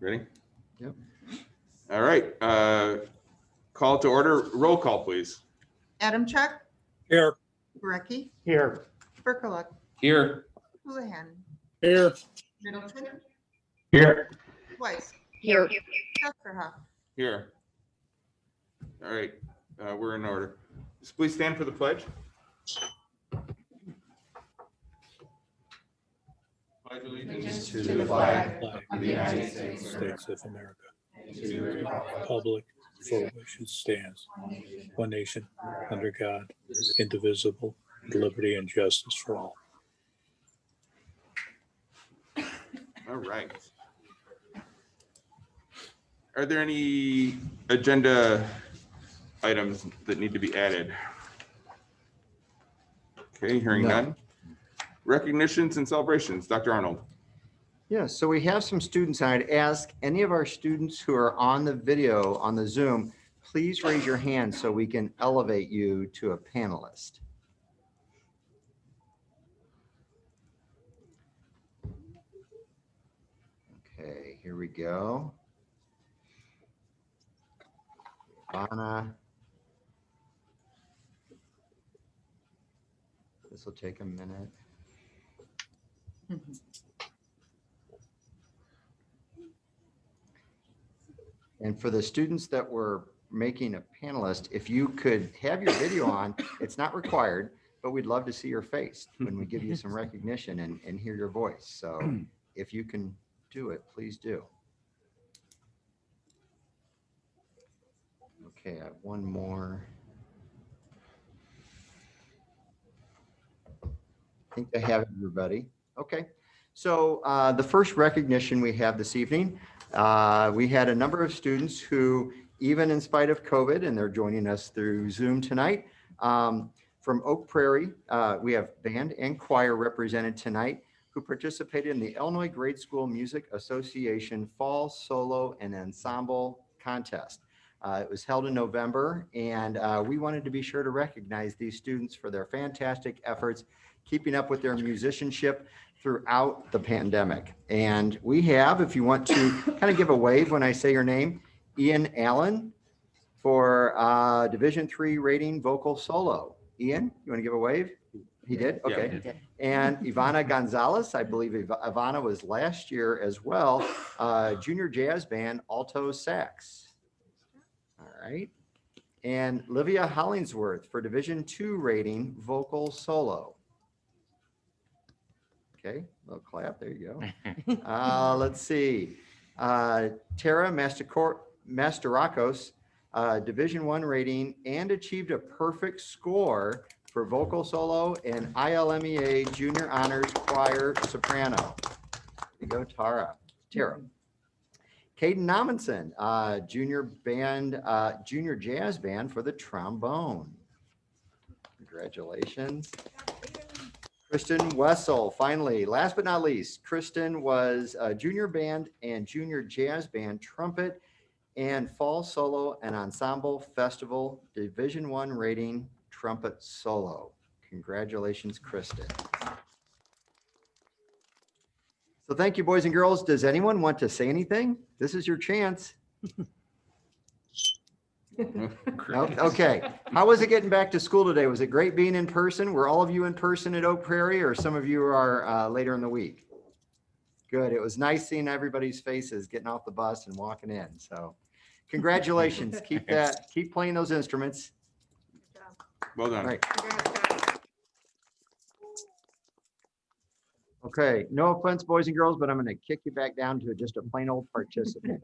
Ready? Yep. All right. Call to order. Roll call, please. Adamchuk, Here. Gurecki, Here. Berkeluk, Here. Houlihan, Here. Middleton, Here. Weiss, Here. Schusterhoff. Here. All right. We're in order. Just please stand for the pledge. Pledge allegiance To the flag of the United States of America. To the republic for which it stands, one nation, under God, indivisible, with liberty and justice for all. All right. Are there any agenda items that need to be added? Okay, hearing No. none. Recognitions and celebrations. Dr. Arnold. Yeah, so we have some students, and I'd ask any of our students who are on the video, on the Zoom, please raise your hand so we can elevate you to a panelist. Okay, here we go. Anna. This will take a minute. And for the students that were making a panelist, if you could have your video on, it's not required, but we'd love to see your face when we give you some recognition and hear your voice. So if you can do it, please do. Okay, I have one more. I think I have everybody. Okay, so the first recognition we have this evening, we had a number of students who, even in spite of COVID, and they're joining us through Zoom tonight, from Oak Prairie, we have band and choir represented tonight who participated in the Illinois Grade School Music Association Fall Solo and Ensemble Contest. It was held in November, and we wanted to be sure to recognize these students for their fantastic efforts keeping up with their musicianship throughout the pandemic. And we have, if you want to kind of give a wave when I say your name, Ian Allen for Division III rating vocal solo. Ian, you want to give a wave? He did? Yeah, Okay. he And Ivana Gonzalez, I believe Ivana was last year as well, junior jazz band, alto sax. All right. And Livia Hollingsworth for Division II rating vocal solo. Okay, little clap, there you go. Let's see. Tara Masterakos, Division I rating and achieved a perfect score for vocal solo and ILMEA Junior Honors Choir Soprano. There you go, Tara. Caden Amundsen, junior jazz band for the trombone. Congratulations. Kristen Wessel, finally, last but not least, Kristen was a junior band and junior jazz band trumpet and fall solo and ensemble festival Division I rating trumpet solo. Congratulations, Kristen. So thank you, boys and girls. Does anyone want to say anything? This is your chance. Okay. How was it getting back to school today? Was it great being in person? Were all of you in person at Oak Prairie, or some of you are later in the week? Good. It was nice seeing everybody's faces getting off the bus and walking in. So congratulations. Keep playing those instruments. Well done. All right. Okay. No offense, boys and girls, but I'm going to kick you back down to just a plain old participant.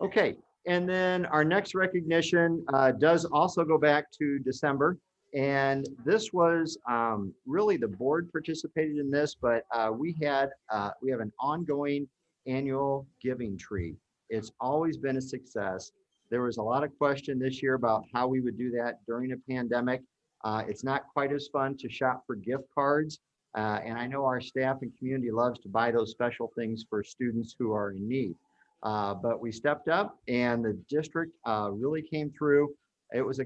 Okay. And then our next recognition does also go back to December. And this was really the board participated in this, but we have an ongoing annual giving tree. It's always been a success. There was a lot of question this year about how we would do that during a pandemic. It's not quite as fun to shop for gift cards. And I know our staff and community loves to buy those special things for students who are in need. But we stepped up and the district really came through. It was a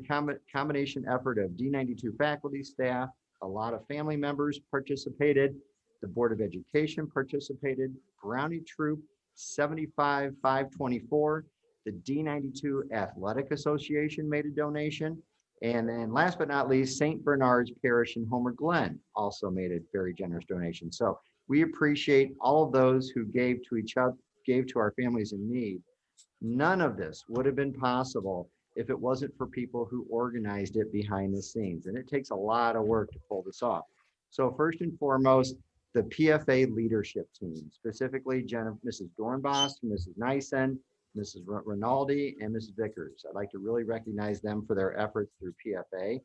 combination effort of D92 faculty, staff, a lot of family members participated. The Board of Education participated. Brownie Troop 75,524. The D92 Athletic Association made a donation. And then last but not least, St. Bernard's Parish in Homer Glen also made a very generous donation. So we appreciate all of those who gave to each other, gave to our families in need. None of this would have been possible if it wasn't for people who organized it behind the scenes. And it takes a lot of work to pull this off. So first and foremost, the PFA leadership team, specifically Mrs. Dornbos, Mrs. Nysen, Mrs. Rinaldi, and Mrs. Vickers. I'd like to really recognize them for their efforts through PFA.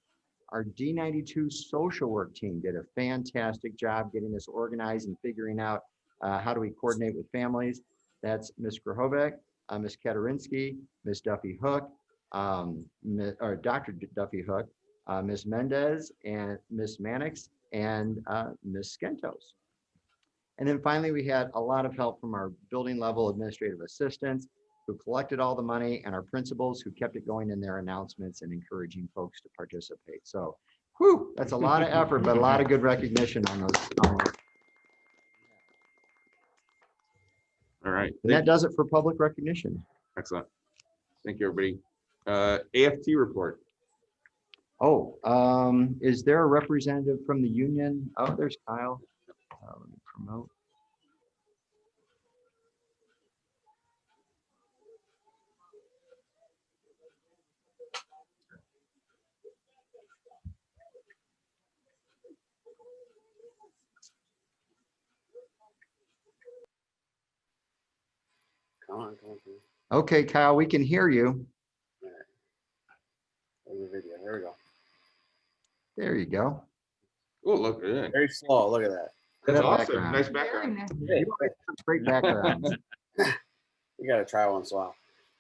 Our D92 social work team did a fantastic job getting this organized and figuring out how do we coordinate with families. That's Ms. Grahovic, Ms. Katarinsky, Ms. Duffy Hook, or Dr. Duffy Hook, Ms. Mendez, and Ms. Mannix, and Ms. Skentos. And then finally, we had a lot of help from our building level administrative assistants who collected all the money, and our principals who kept it going in their announcements and encouraging folks to participate. So, whew, that's a lot of effort, but a lot of good recognition on those. All right. And that does it for public recognition. Excellent. Thank you, everybody. AFT report. Oh, is there a representative from the union? Oh, there's Kyle. Let me promote. Come on, come on. Okay, Kyle, we can hear you. In the video. There we go. There you go. Oh, look at that. Very slow. Look at that. That's Good awesome. background. Nice Very background. nice. You always have great backgrounds. We got to try once in a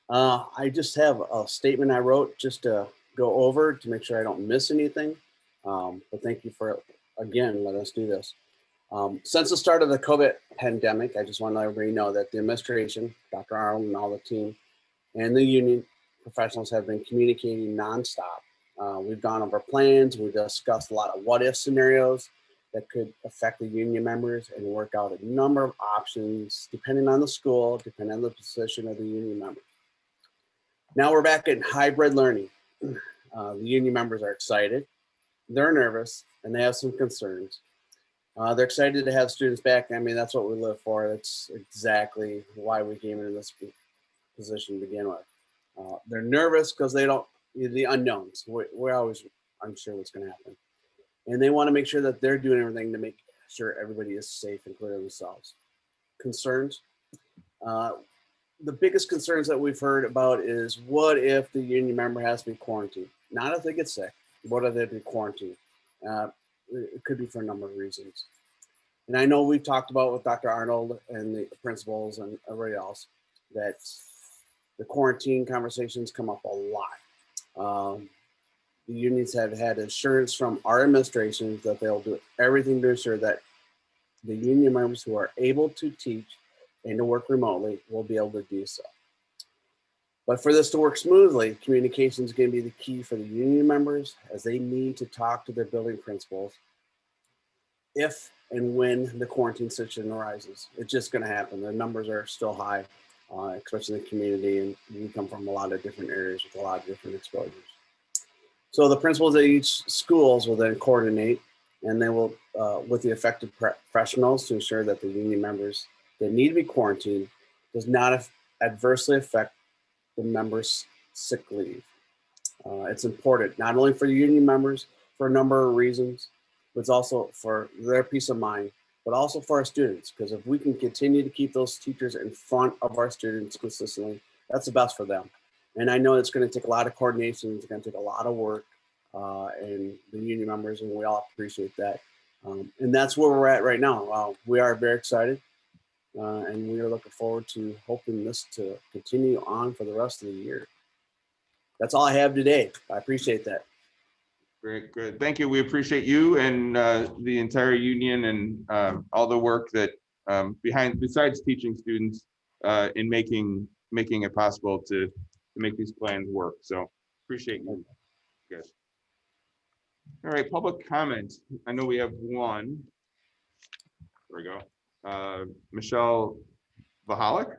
while. I just have a statement I wrote just to go over to make sure I don't miss anything. But thank you for, again, letting us do this. Since the start of the COVID pandemic, I just want to let everybody know that the administration, Dr. Arnold and all the team, and the union professionals have been communicating nonstop. We've gone over plans. We've discussed a lot of what-if scenarios that could affect the union members and work out a number of options depending on the school, depending on the position of the union member. Now we're back in hybrid learning. The union members are excited, they're nervous, and they have some concerns. They're excited to have students back. I mean, that's what we live for. That's exactly why we came into this position to begin with. They're nervous because they don't, the unknowns. We're always unsure what's going to happen. And they want to make sure that they're doing everything to make sure everybody is safe, including themselves. Concerns. The biggest concerns that we've heard about is what if the union member has to be quarantined? Not if they get sick. What if they be quarantined? It could be for a number of reasons. And I know we've talked about with Dr. Arnold and the principals and everybody else that the quarantine conversations come up a lot. The unions have had assurance from our administration that they'll do everything to ensure that the union members who are able to teach and to work remotely will be able to do so. But for this to work smoothly, communication is going to be the key for the union members as they need to talk to their building principals if and when the quarantine situation arises. It's just going to happen. The numbers are still high, especially in the community, and we come from a lot of different areas with a lot of different exposures. So the principals at each schools will then coordinate, and they will, with the affected professionals, to ensure that the union members that need to be quarantined does not adversely affect the members' sick leave. It's important, not only for union members, for a number of reasons, but it's also for their peace of mind, but also for our students, because if we can continue to keep those teachers in front of our students consistently, that's the best for them. And I know it's going to take a lot of coordination, it's going to take a lot of work, and the union members, and we all appreciate that. And that's where we're at right now. We are very excited, and we are looking forward to hoping this to continue on for the rest of the year. That's all I have today. I appreciate that. Great, good. Thank you. We appreciate you and the entire union and all the work that besides teaching students in making it possible to make these plans work. So appreciate you guys. All right, public comment. I know we have one. There we go. Michelle Vahalik.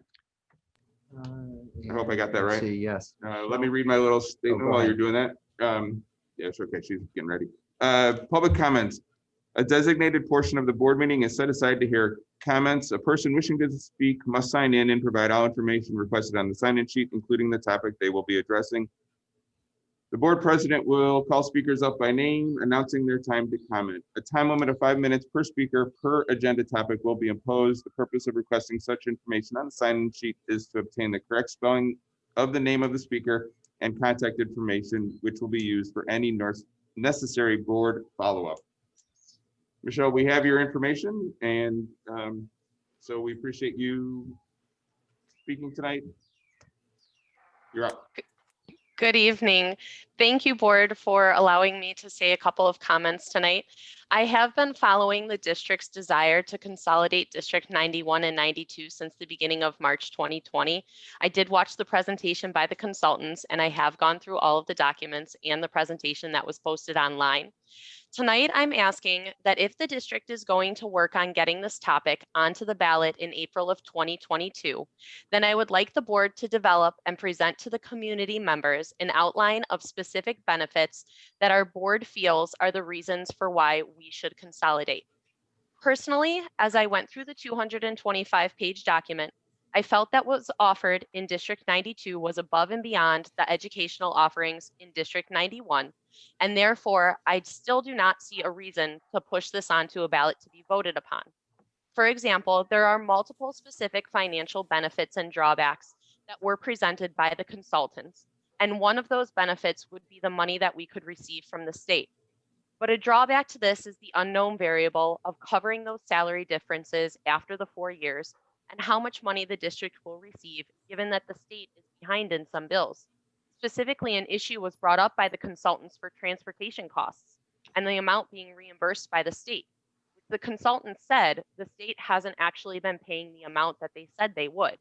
I hope I got that Let's right. See, yes. Let me read my little statement go while you're ahead. doing that. Yeah, it's okay. She's getting ready. Public comments. A designated portion of the board meeting is set aside to hear comments. A person wishing to speak must sign in and provide all information requested on the sign-in sheet, including the topic they will be addressing. The board president will call speakers up by name, announcing their time to comment. A time limit of 5 minutes per speaker per agenda topic will be imposed. The purpose of requesting such information on the sign-in sheet is to obtain the correct spelling of the name of the speaker and contact information, which will be used for any necessary board follow-up. Michelle, we have your information, and so we appreciate you speaking tonight. You're up. Good evening. Thank you, board, for allowing me to say a couple of comments tonight. I have been following the district's desire to consolidate District 91 and 92 since the beginning of March 2020. I did watch the presentation by the consultants, and I have gone through all of the documents and the presentation that was posted online. Tonight, I'm asking that if the district is going to work on getting this topic onto the ballot in April of 2022, then I would like the board to develop and present to the community members an outline of specific benefits that our board feels are the reasons for why we should consolidate. Personally, as I went through the 225-page document, I felt that what was offered in District 92 was above and beyond the educational offerings in District 91, and therefore I still do not see a reason to push this onto a ballot to be voted upon. For example, there are multiple specific financial benefits and drawbacks that were presented by the consultants, and one of those benefits would be the money that we could receive from the state. But a drawback to this is the unknown variable of covering those salary differences after the 4 years and how much money the district will receive, given that the state is behind in some bills. Specifically, an issue was brought up by the consultants for transportation costs and the amount being reimbursed by the state. The consultant said the state hasn't actually been paying the amount that they said they would.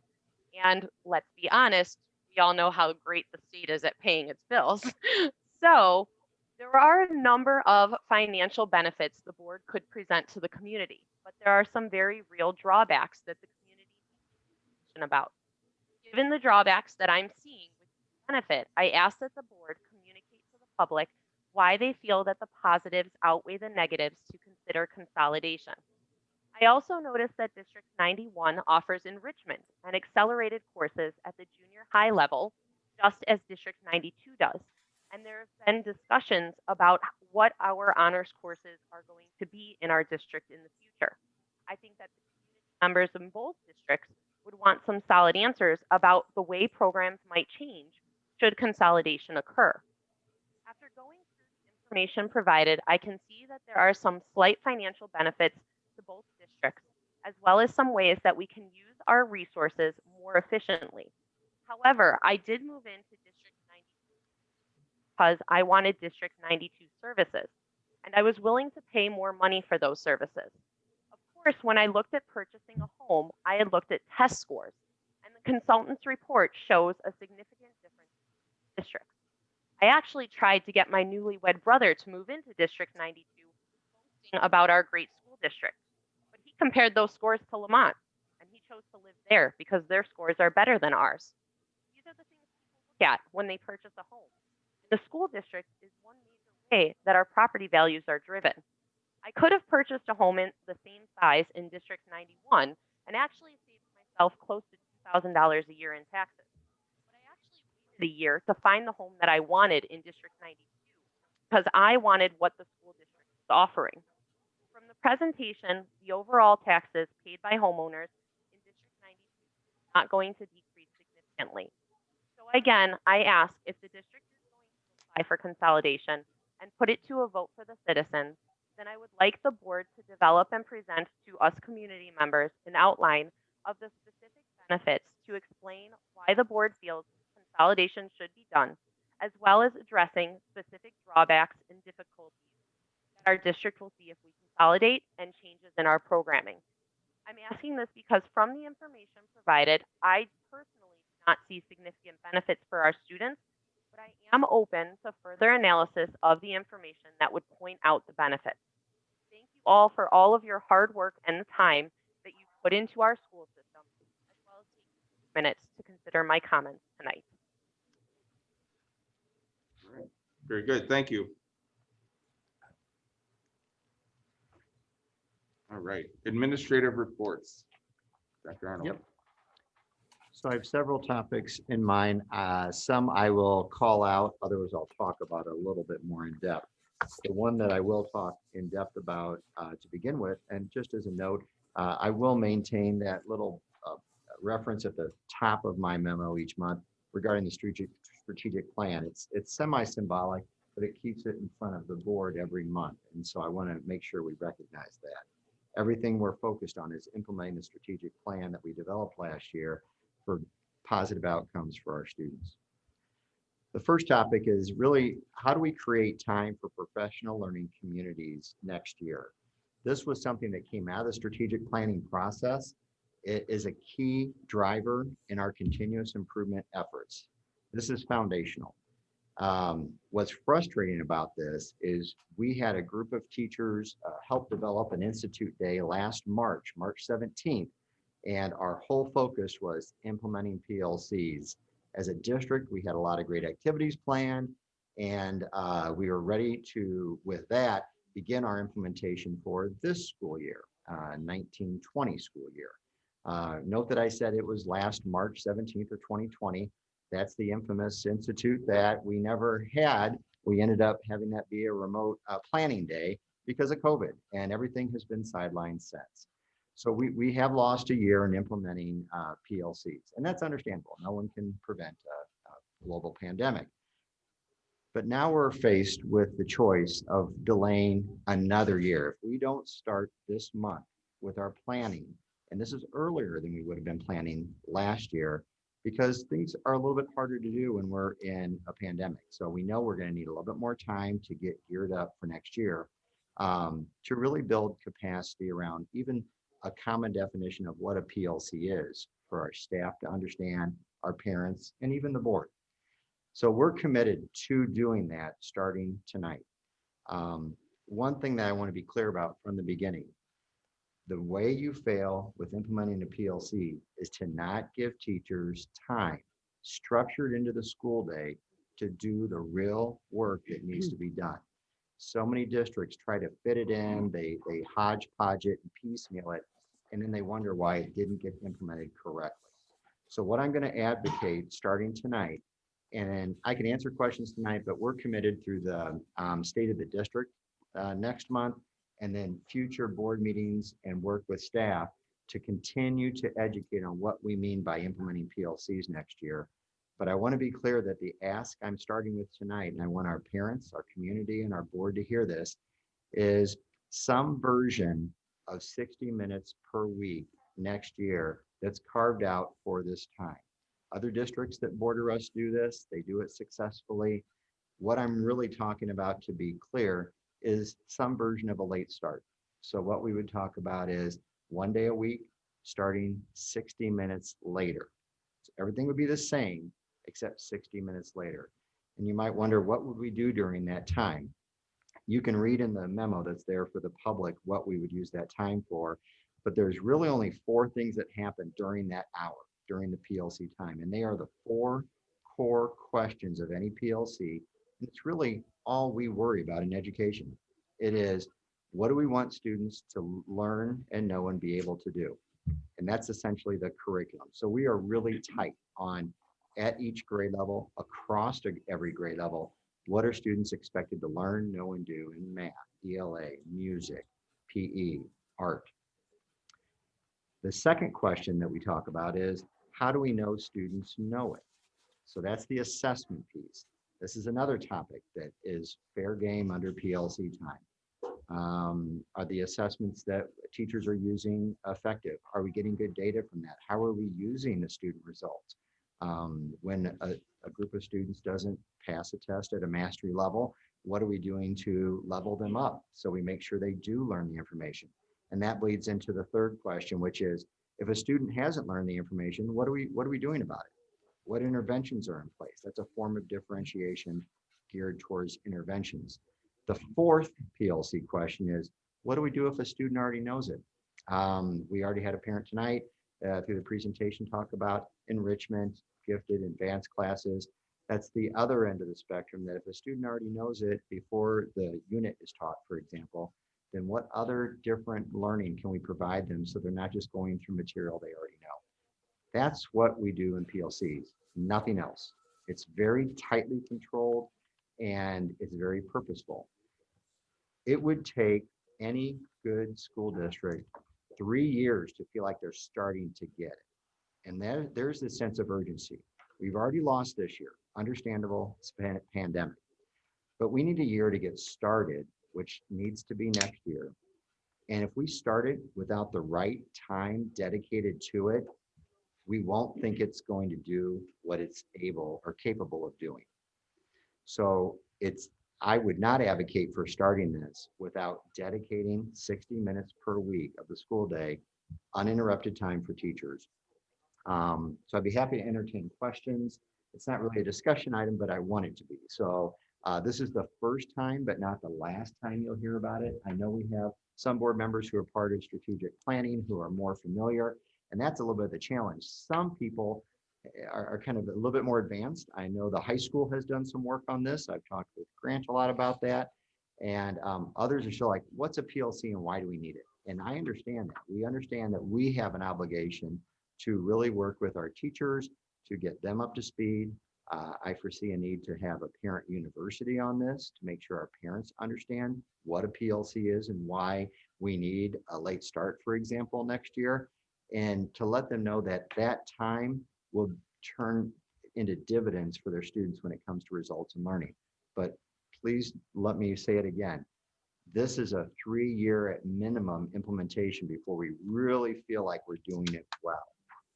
And let's be honest, we all know how great the state is at paying its bills. So there are a number of financial benefits the board could present to the community, but there are some very real drawbacks that the community needs to know about. Given the drawbacks that I'm seeing with this benefit, I ask that the board communicate to the public why they feel that the positives outweigh the negatives to consider consolidation. I also noticed that District 91 offers enrichment and accelerated courses at the junior high level, just as District 92 does. And there have been discussions about what our honors courses are going to be in our district in the future. I think that the community members in both districts would want some solid answers about the way programs might change should consolidation occur. After going through the information provided, I can see that there are some slight financial benefits to both districts, as well as some ways that we can use our resources more efficiently. However, I did move into District 92 because I wanted District 92 services, and I was willing to pay more money for those services. Of course, when I looked at purchasing a home, I had looked at test scores, and the consultant's report shows a significant difference in districts. I actually tried to get my newlywed brother to move into District 92, boasting about our great school district. But he compared those scores to Lamont, and he chose to live there because their scores are better than ours. These are the things people look at when they purchase a home. And the school district is one major way that our property values are driven. I could have purchased a home in the same size in District 91 and actually saved myself close to $2,000 a year in taxes. But I actually waited a year to find the home that I wanted in District 92 because I wanted what the school district was offering. From the presentation, the overall taxes paid by homeowners in District 92 is not going to decrease significantly. So again, I ask if the district is going to apply for consolidation and put it to a vote for the citizens, then I would like the board to develop and present to us community members an outline of the specific benefits to explain why the board feels consolidation should be done, as well as addressing specific drawbacks and difficulties that our district will see if we consolidate and changes in our programming. I'm asking this because from the information provided, I personally do not see significant benefits for our students, but I am open to further analysis of the information that would point out the benefits. Thank you all for all of your hard work and the time that you put into our school system, as well as taking minutes to consider my comments tonight. Very good. Thank you. All right. Administrative reports. Dr. Arnold. Yep. So I have several topics in mind. Some I will call out, others I'll talk about a little bit more in depth. The one that I will talk in depth about to begin with, and just as a note, I will maintain that little reference at the top of my memo each month regarding the strategic plan. It's semi-symbolic, but it keeps it in front of the board every month. And so I want to make sure we recognize that. Everything we're focused on is implementing the strategic plan that we developed last year for positive outcomes for our students. The first topic is really, how do we create time for professional learning communities next year? This was something that came out of the strategic planning process. It is a key driver in our continuous improvement efforts. This is foundational. What's frustrating about this is we had a group of teachers help develop an institute day last March 17th, and our whole focus was implementing PLCs. As a district, we had a lot of great activities planned, and we were ready to, with that, begin our implementation for this school year, 1920 school year. Note that I said it was last March 17th of 2020. That's the infamous institute that we never had. We ended up having that be a remote planning day because of COVID, and everything has been sidelined since. So we have lost a year in implementing PLCs, and that's understandable. No one can prevent a global pandemic. But now we're faced with the choice of delaying another year. If we don't start this month with our planning, and this is earlier than we would have been planning last year, because things are a little bit harder to do when we're in a pandemic. So we know we're going to need a little bit more time to get geared up for next year to really build capacity around even a common definition of what a PLC is for our staff to understand, our parents, and even the board. So we're committed to doing that starting tonight. One thing that I want to be clear about from the beginning, the way you fail with implementing a PLC is to not give teachers time structured into the school day to do the real work that needs to be done. So many districts try to fit it in, they hodgepodge it and piecemeal it, and then they wonder why it didn't get implemented correctly. So what I'm going to advocate starting tonight, and I can answer questions tonight, but we're committed through the state of the district next month, and then future board meetings and work with staff to continue to educate on what we mean by implementing PLCs next year. But I want to be clear that the ask I'm starting with tonight, and I want our parents, our community, and our board to hear this, is some version of 60 minutes per week next year that's carved out for this time. Other districts that border us do this, they do it successfully. What I'm really talking about, to be clear, is some version of a late start. So what we would talk about is one day a week, starting 60 minutes later. So everything would be the same, except 60 minutes later. And you might wonder, what would we do during that time? You can read in the memo that's there for the public what we would use that time for, but there's really only 4 things that happen during that hour, during the PLC time. And they are the 4 core questions of any PLC. And it's really all we worry about in education. It is, what do we want students to learn and know and be able to do? And that's essentially the curriculum. So we are really tight on, at each grade level, across every grade level, what are students expected to learn, know, and do in math, ELA, music, PE, art. The second question that we talk about is, how do we know students know it? So that's the assessment piece. This is another topic that is fair game under PLC time. Are the assessments that teachers are using effective? Are we getting good data from that? How are we using the student results? When a group of students doesn't pass a test at a mastery level, what are we doing to level them up so we make sure they do learn the information? And that bleeds into the third question, which is, if a student hasn't learned the information, what are we doing about it? What interventions are in place? That's a form of differentiation geared towards interventions. The fourth PLC question is, What do we do if a student already knows it? We already had a parent tonight through the presentation talk about enrichment, gifted, advanced classes. That's the other end of the spectrum, that if a student already knows it before the unit is taught, for example, then what other different learning can we provide them so they're not just going through material they already know? That's what we do in PLCs, nothing else. It's very tightly controlled and it's very purposeful. It would take any good school district 3 years to feel like they're starting to get it. And there's this sense of urgency. We've already lost this year, understandable, it's a pandemic. But we need a year to get started, which needs to be next year. And if we start it without the right time dedicated to it, we won't think it's going to do what it's able or capable of doing. So I would not advocate for starting this without dedicating 60 minutes per week of the school day, uninterrupted time for teachers. So I'd be happy to entertain questions. It's not really a discussion item, but I want it to be. So this is the first time, but not the last time you'll hear about it. I know we have some board members who are part of strategic planning who are more familiar, and that's a little bit of the challenge. Some people are kind of a little bit more advanced. I know the high school has done some work on this. I've talked with Grant a lot about that. And others are still like, what's a PLC and why do we need it? And I understand that. We understand that we have an obligation to really work with our teachers to get them up to speed. I foresee a need to have a parent university on this to make sure our parents understand what a PLC is and why we need a late start, for example, next year. And to let them know that that time will turn into dividends for their students when it comes to results and learning. But please let me say it again. This is a 3-year at minimum implementation before we really feel like we're doing it well.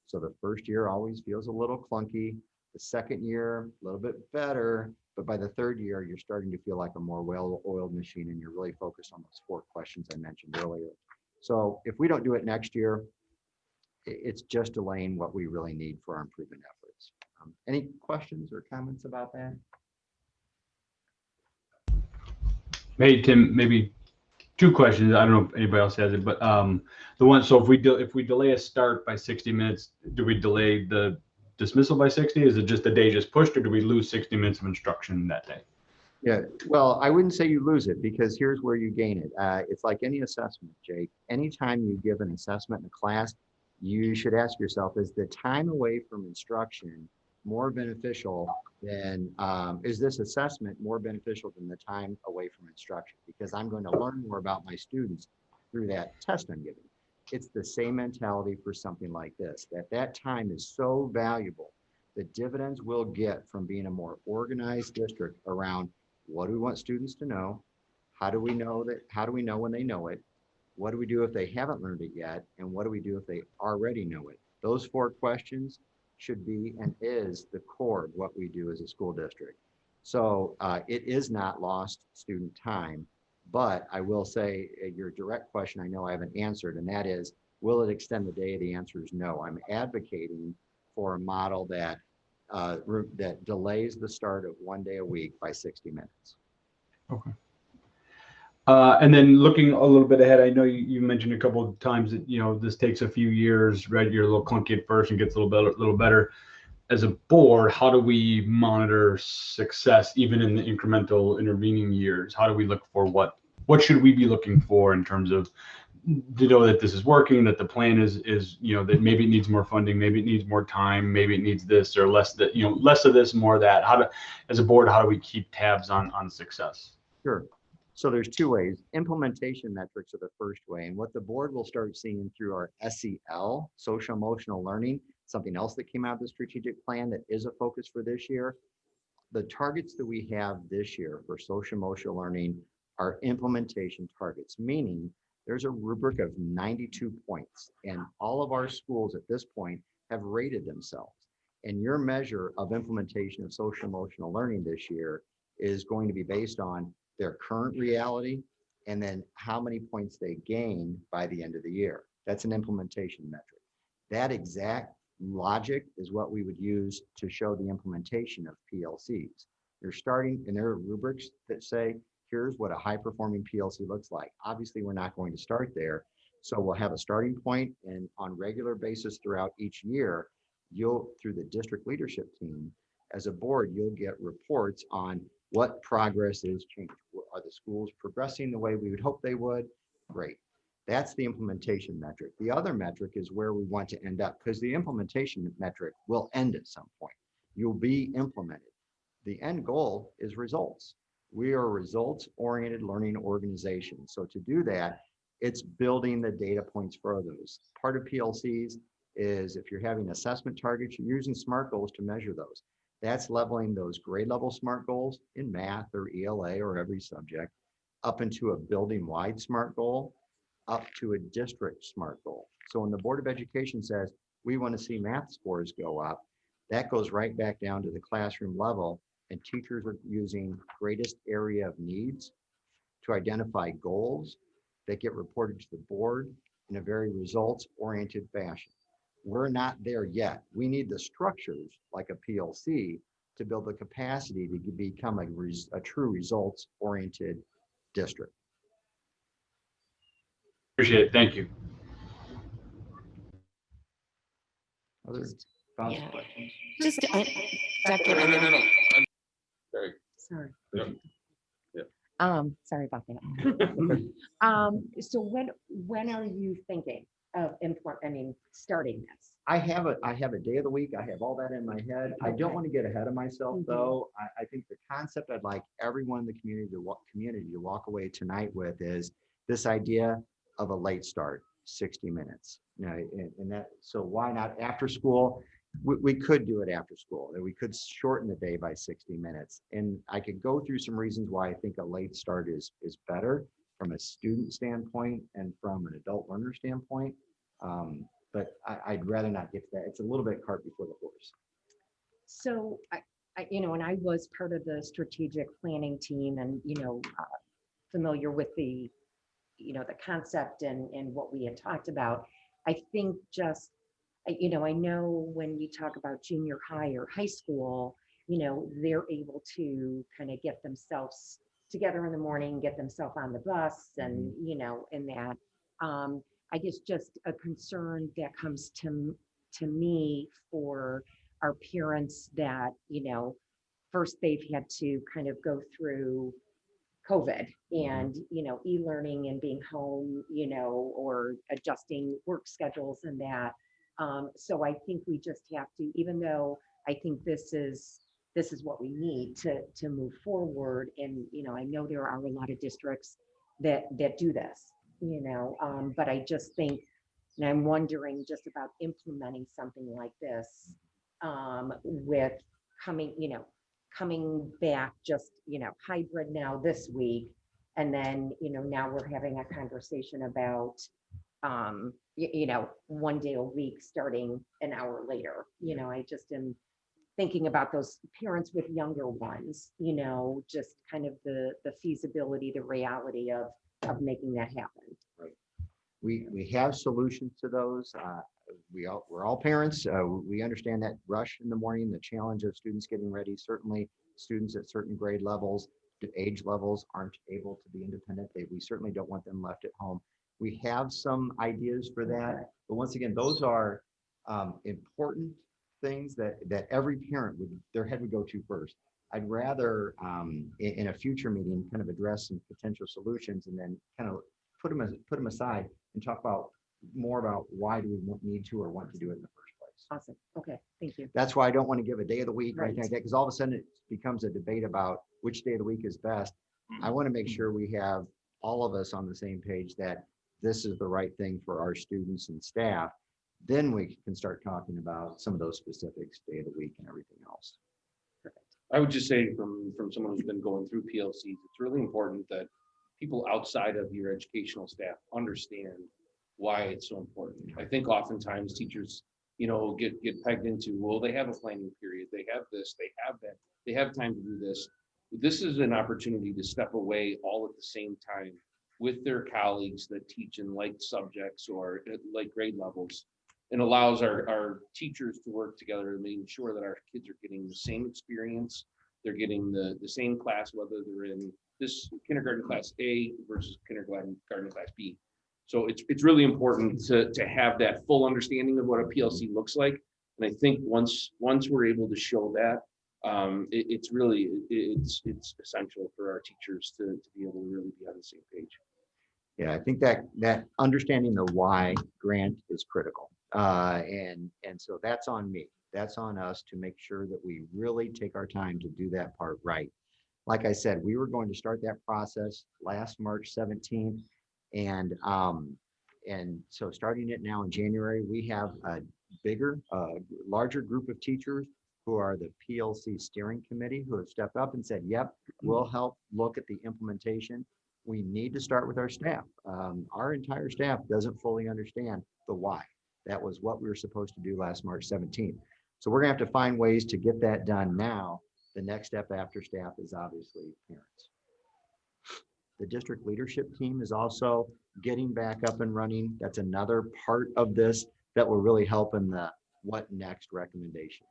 So the first year always feels a little clunky. The second year, a little bit better. But by the third year, you're starting to feel like a more well-oiled machine and you're really focused on those 4 questions I mentioned earlier. So if we don't do it next year, it's just delaying what we really need for our improvement efforts. Any questions or comments about that? Hey, Tim, maybe 2 questions. I don't know if anybody else has it, but the one, so if we delay a start by 60 minutes, do we delay the dismissal by 60? Is it just the day just pushed, or do we lose 60 minutes of instruction that day? Yeah, well, I wouldn't say you lose it because here's where you gain it. It's like any assessment, Jake. Anytime you give an assessment in a class, you should ask yourself, is the time away from instruction more beneficial than, is this assessment more beneficial than the time away from instruction? Because I'm going to learn more about my students through that test I'm giving. It's the same mentality for something like this, that time is so valuable. The dividends we'll get from being a more organized district around what do we want students to know? How do we know when they know it? What do we do if they haven't learned it yet? And what do we do if they already know it? Those 4 questions should be and is the core of what we do as a school district. So it is not lost student time, but I will say your direct question, I know I haven't answered, and that is, will it extend the day? The answer is no. I'm advocating for a model that delays the start of 1 day a week by 60 minutes. Okay. And then looking a little bit ahead, I know you mentioned a couple of times that, this takes a few years, right? You're a little clunky at first and gets a little better. As a board, how do we monitor success even in the incremental intervening years? How do we look for what should we be looking for in terms of to know that this is working, that the plan is that maybe it needs more funding, maybe it needs more time, maybe it needs this or less that, less of this, more of that. As a board, how do we keep tabs on success? Sure. So there's 2 ways. Implementation metrics are the first way. And what the board will start seeing through our SEL, social emotional learning, something else that came out of the strategic plan that is a focus for this year. The targets that we have this year for social emotional learning are implementation targets, meaning there's a rubric of 92 points. And all of our schools at this point have rated themselves. And your measure of implementation of social emotional learning this year is going to be based on their current reality and then how many points they gain by the end of the year. That's an implementation metric. That exact logic is what we would use to show the implementation of PLCs. They're starting, and there are rubrics that say, here's what a high performing PLC looks like. Obviously, we're not going to start there. So we'll have a starting point, and on regular basis throughout each year, through the district leadership team, as a board, you'll get reports on what progress is changed. Are the schools progressing the way we would hope they would? Great. That's the implementation metric. The other metric is where we want to end up, because the implementation metric will end at some point. You'll be implemented. The end goal is results. We are a results-oriented learning organization. So to do that, it's building the data points for those. Part of PLCs is if you're having assessment targets, you're using SMART goals to measure those. That's leveling those grade level SMART goals in math or ELA or every subject up into a building-wide SMART goal, up to a district SMART goal. So when the Board of Education says, we want to see math scores go up, that goes right back down to the classroom level, and teachers are using greatest area of needs to identify goals that get reported to the board in a very results-oriented fashion. We're not there yet. We need the structures like a PLC to build the capacity to become a true results-oriented district. Appreciate it. Thank you. Other thoughts, Yeah. questions? Just, Dr. No. Sorry. Sorry. Yep. Yep. Sorry about that. So when are you thinking of starting this? I have a day of the week. I have all that in my head. I don't Okay. want to get ahead of myself, Mhm. though. I think the concept I'd like everyone in the community to walk away tonight with is this idea of a late start, 60 minutes. You know, and that, so why not after school? We could do it after school, and we could shorten the day by 60 minutes. And I could go through some reasons why I think a late start is better from a student standpoint and from an adult learner standpoint. But I'd rather not get to that. It's a little bit cart before the horse. So and I was part of the strategic planning team and, familiar with the concept and what we had talked about. I think just, I know when we talk about junior high or high school, they're able to kind of get themselves together in the morning, get themselves on the bus and, and that. I guess just a concern that comes to me for our parents that, first they've had to kind of go through COVID and, e-learning and being home, or adjusting work schedules and that. So I think we just have to, even though I think this is what we need to move forward. And, I know there are a lot of districts that do this, but I just think, and I'm wondering just about implementing something like this with coming back just, hybrid now this week. And then, now we're having a conversation about, 1 day a week starting an hour later. I just am thinking about those parents with younger ones, just kind of the feasibility, the reality of making that happen. Right. We have solutions to those. We're all parents. We understand that rush in the morning, the challenge of students getting ready. Certainly students at certain grade levels, age levels aren't able to be independent. We certainly don't want them left at home. We have some ideas for that, but once again, those are important things that every parent their head would go to first. I'd rather in a future meeting kind of address some potential solutions and then kind of put them aside and talk more about why do we need to or want to do it in the first place. Awesome. Okay. Thank you. That's why I don't want to give a day of the week or Right. anything like that, because all of a sudden it becomes a debate about which day of the week is best. I want to make sure we have all of us on the same page that this is the right thing for our students and staff. Then we can start talking about some of those specifics, day of the week and everything else. I would just say from someone who's been going through PLCs, it's really important that people outside of your educational staff understand why it's so important. I think oftentimes teachers, get pegged into, well, they have a planning period, they have this, they have that, they have time to do this. This is an opportunity to step away all at the same time with their colleagues that teach in like subjects or at like grade levels, and allows our teachers to work together to make sure that our kids are getting the same experience. They're getting the same class, whether they're in this kindergarten class A versus kindergarten class B. So it's really important to have that full understanding of what a PLC looks like. And I think once we're able to show that, it's really, it's essential for our teachers to be able to really be on the same page. Yeah, I think that understanding the why, Grant, is critical. And so that's on me. That's on us to make sure that we really take our time to do that part right. Like I said, we were going to start that process last March 17th. And so starting it now in January, we have a larger group of teachers who are the PLC steering committee who have stepped up and said, yep, we'll help look at the implementation. We need to start with our staff. Our entire staff doesn't fully understand the why. That was what we were supposed to do last March 17th. So we're gonna have to find ways to get that done now. The next step after staff is obviously parents. The district leadership team is also getting back up and running. That's another part of this that will really help in the what next recommendation.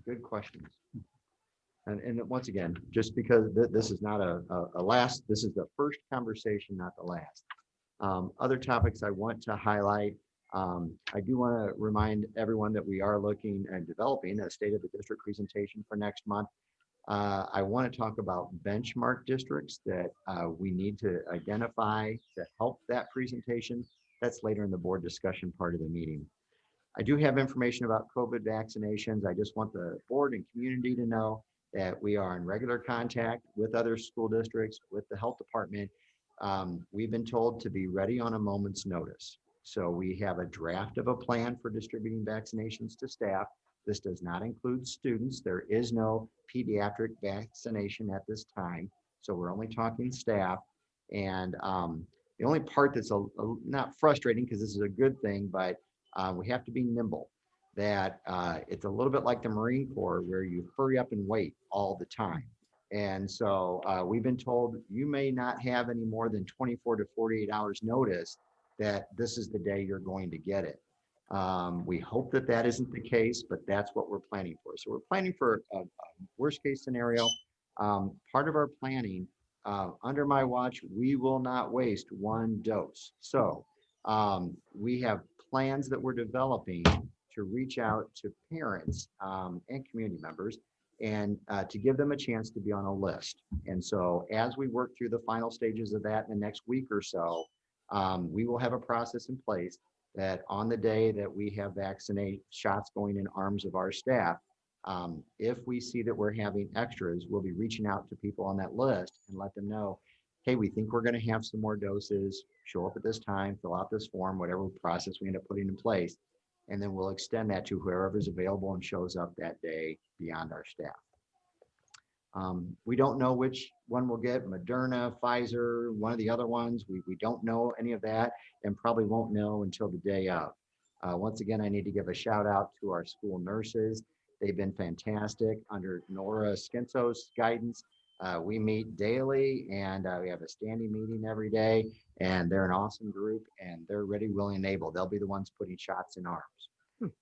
Good questions. And once again, just because this is not a last, this is the first conversation, not the last. Other topics I want to highlight. I do want to remind everyone that we are looking and developing a state of the district presentation for next month. I want to talk about benchmark districts that we need to identify to help that presentation. That's later in the board discussion part of the meeting. I do have information about COVID vaccinations. I just want the board and community to know that we are in regular contact with other school districts, with the health department. We've been told to be ready on a moment's notice. So we have a draft of a plan for distributing vaccinations to staff. This does not include students. There is no pediatric vaccination at this time. So we're only talking staff. And the only part that's not frustrating, because this is a good thing, but we have to be nimble. That it's a little bit like the Marine Corps where you hurry up and wait all the time. And so we've been told you may not have any more than 24 to 48 hours notice that this is the day you're going to get it. We hope that that isn't the case, but that's what we're planning for. So we're planning for a worst case scenario. Part of our planning, under my watch, we will not waste one dose. So we have plans that we're developing to reach out to parents and community members and to give them a chance to be on a list. And so as we work through the final stages of that in the next week or so, we will have a process in place that on the day that we have vaccinate shots going in arms of our staff, if we see that we're having extras, we'll be reaching out to people on that list and let them know, hey, we think we're going to have some more doses, show up at this time, fill out this form, whatever process we end up putting in place. And then we'll extend that to whoever's available and shows up that day beyond our staff. We don't know which one we'll get, Moderna, Pfizer, one of the other ones. We don't know any of that and probably won't know until the day of. Once again, I need to give a shout out to our school nurses. They've been fantastic under Nora Skinso's guidance. We meet daily and we have a standing meeting every day, and they're an awesome group and they're ready, willing, and able. They'll be the ones putting shots in arms.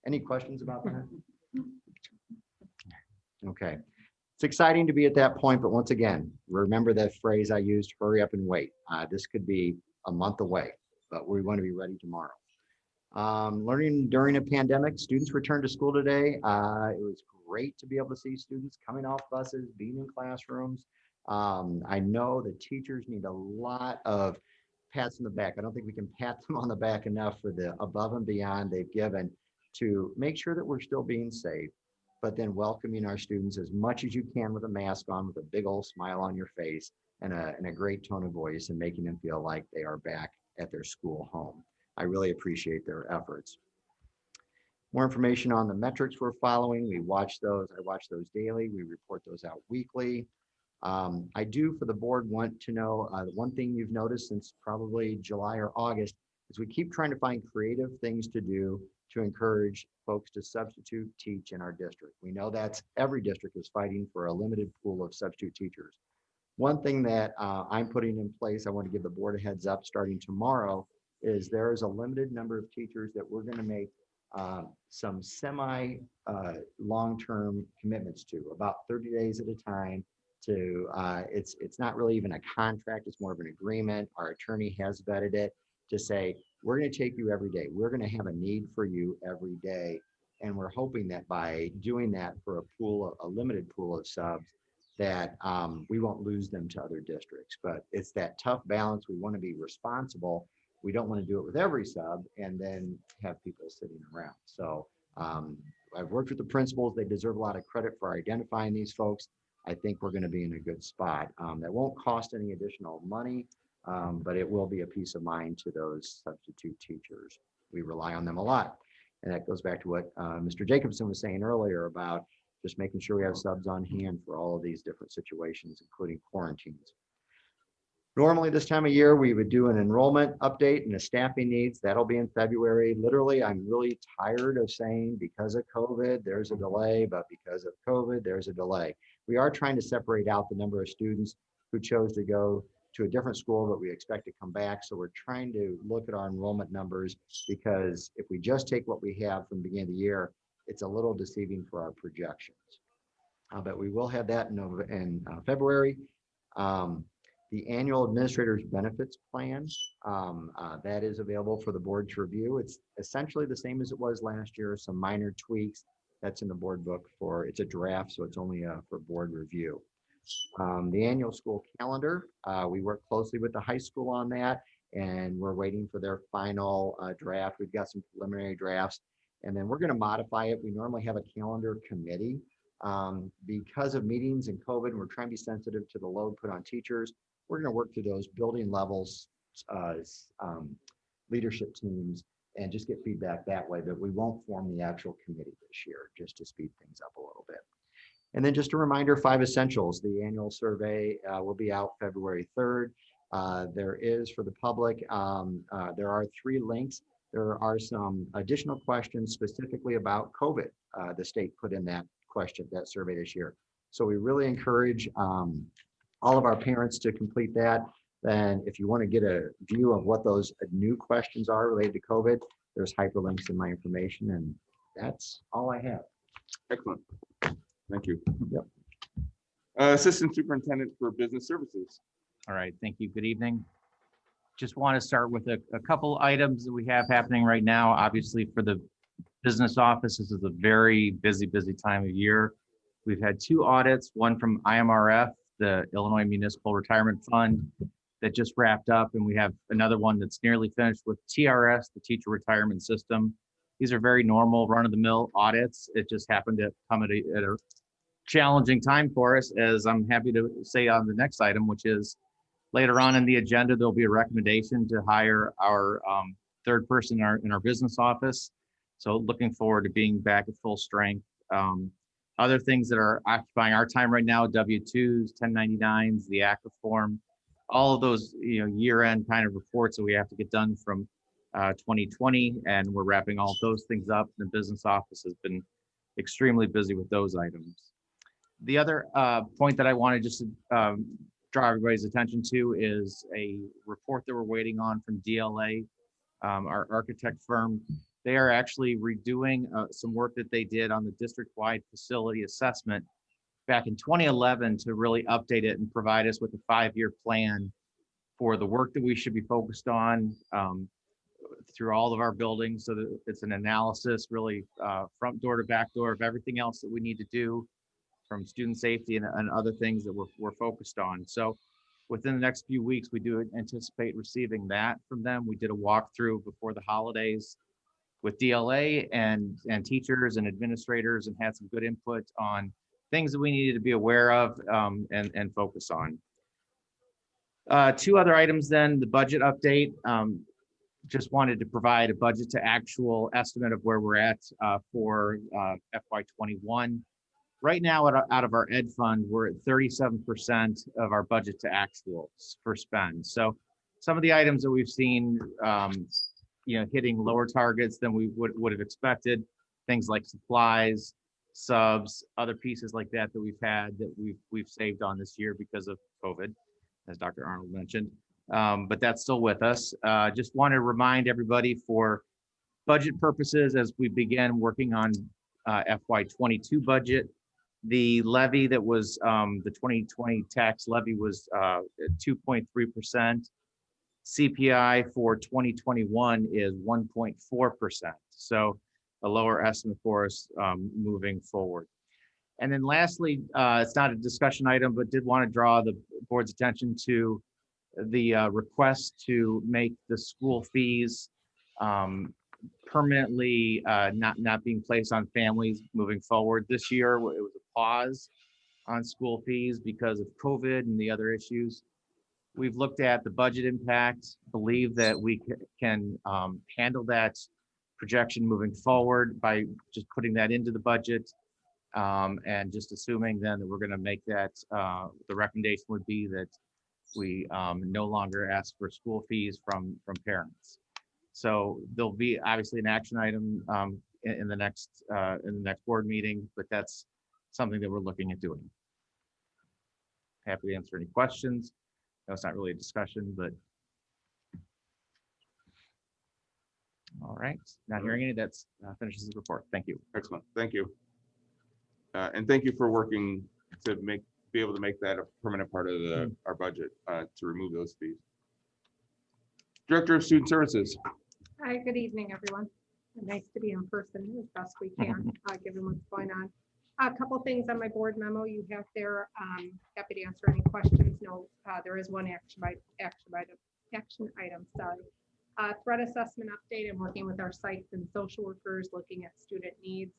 Any questions about that? Okay. It's exciting to be at that point, but once again, remember that phrase I used, hurry up and wait. This could be a month away, but we want to be ready tomorrow. Learning during a pandemic, students returned to school today. It was great to be able to see students coming off buses, being in classrooms. I know the teachers need a lot of pats on the back. I don't think we can pat them on the back enough for the above and beyond they've given to make sure that we're still being safe, but then welcoming our students as much as you can with a mask on, with a big old smile on your face and a great tone of voice, and making them feel like they are back at their school home. I really appreciate their efforts. More information on the metrics we're following. We watch those. I watch those daily. We report those out weekly. I do, for the board, want to know the one thing you've noticed since probably July or August is we keep trying to find creative things to do to encourage folks to substitute teach in our district. We know that's every district is fighting for a limited pool of substitute teachers. One thing that I'm putting in place, I want to give the board a heads up starting tomorrow, is there is a limited number of teachers that we're going to make some semi long-term commitments to, about 30 days at a time. To it's not really even a contract, it's more of an agreement. Our attorney has vetted it to say, we're going to take you every day. We're going to have a need for you every day. And we're hoping that by doing that for a limited pool of subs, that we won't lose them to other districts. But it's that tough balance. We want to be responsible. We don't want to do it with every sub and then have people sitting around. So I've worked with the principals. They deserve a lot of credit for identifying these folks. I think we're going to be in a good spot. That won't cost any additional money, but it will be a peace of mind to those substitute teachers. We rely on them a lot. And that goes back to what Mr. Jacobson was saying earlier about just making sure we have subs on hand for all of these different situations, including quarantines. Normally this time of year, we would do an enrollment update and the staffing needs. That'll be in February. Literally, I'm really tired of saying because of COVID, there's a delay, but because of COVID, there's a delay. We are trying to separate out the number of students who chose to go to a different school, but we expect to come back. So we're trying to look at our enrollment numbers, because if we just take what we have from the beginning of the year, it's a little deceiving for our projections. But we will have that in February. The annual administrator's benefits plan, that is available for the board to review. It's essentially the same as it was last year, some minor tweaks. That's in the board book it's a draft, so it's only for board review. The annual school calendar, we work closely with the high school on that, and we're waiting for their final draft. We've got some preliminary drafts, and then we're going to modify it. We normally have a calendar committee. Because of meetings and COVID, and we're trying to be sensitive to the load put on teachers, we're going to work through those building levels, leadership teams, and just get feedback that way. But we won't form the actual committee this year, just to speed things up a little bit. And then just a reminder, 5 Essentials, the annual survey will be out February 3rd. There is, for the public, there are 3 links. There are some additional questions specifically about COVID. The state put in that survey this year. So we really encourage all of our parents to complete that. Then if you want to get a view of what those new questions are related to COVID, there's hyperlinks in my information, and that's all I have. Excellent. Thank you. Yep. Assistant Superintendent for Business Services. All right, thank you. Good evening. Just want to start with a couple items that we have happening right now. Obviously, for the business office, this is a very busy time of year. We've had 2 audits, one from IMRF, the Illinois Municipal Retirement Fund, that just wrapped up, and we have another one that's nearly finished with TRS, the Teacher Retirement System. These are very normal run-of-the-mill audits. It just happened to come at a challenging time for us, as I'm happy to say on the next item, which is later on in the agenda, there'll be a recommendation to hire our 3rd person in our business office. So looking forward to being back at full strength. Other things that are occupying our time right now, W-2s, 1099s, the ACA form, all of those year-end kind of reports that we have to get done from 2020, and we're wrapping all of those things up. The business office has been extremely busy with those items. The other point that I wanted just to draw everybody's attention to is a report that we're waiting on from DLA, our architect firm. They are actually redoing some work that they did on the district-wide facility assessment back in 2011 to really update it and provide us with a 5-year plan for the work that we should be focused on through all of our buildings. So that it's an analysis really front door to back door of everything else that we need to do, from student safety and other things that we're focused on. So within the next few weeks, we do anticipate receiving that from them. We did a walkthrough before the holidays with DLA and teachers and administrators, and had some good input on things that we needed to be aware of and focus on. 2 other items then, the budget update. Just wanted to provide a budget to actual estimate of where we're at for FY21. Right now, out of our ed fund, we're at 37% of our budget to actuals for spend. So some of the items that we've seen, hitting lower targets than we would have expected, things like supplies, subs, other pieces like that we've had that we've saved on this year because of COVID, as Dr. Arnold mentioned. But that's still with us. Just want to remind everybody for budget purposes, as we began working on FY22 budget, the levy that was the 2020 tax levy was 2.3%. CPI for 2021 is 1.4%. So a lower estimate for us moving forward. And then lastly, it's not a discussion item, but did want to draw the board's attention to the request to make the school fees permanently not being placed on families moving forward. This year, it was a pause on school fees because of COVID and the other issues. We've looked at the budget impact, believe that we can handle that projection moving forward by just putting that into the budget and just assuming then that we're going to make that, the recommendation would be that we no longer ask for school fees from parents. So there'll be obviously an action item in the next board meeting, but that's something that we're looking at doing. Happy to answer any questions. No, it's not really a discussion, but all right. Not hearing any. That finishes the report. Thank you. Excellent. Thank you. And thank you for working to be able to make that a permanent part of our budget to remove those fees. Director of Student Services. Hi, good evening, everyone. Nice to be in person as best we can, given what's going on. A couple things on my board memo you have there. Happy to answer any questions. No, there is one action item. Sorry. Threat assessment update and working with our sites and social workers, looking at student needs.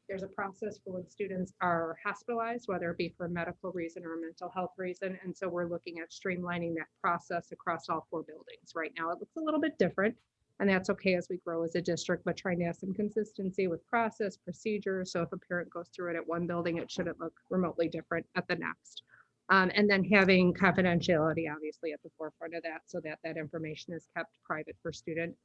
There's a process for when students are hospitalized, whether it be for a medical reason or a mental health reason. And so we're looking at streamlining that process across all 4 buildings. Right now, it looks a little bit different, and that's okay as we grow as a district, but trying to have some consistency with process, procedures. So if a parent goes through it at one building, it shouldn't look remotely different at the next. And then having confidentiality, obviously, at the forefront of that, so that that information is kept private for student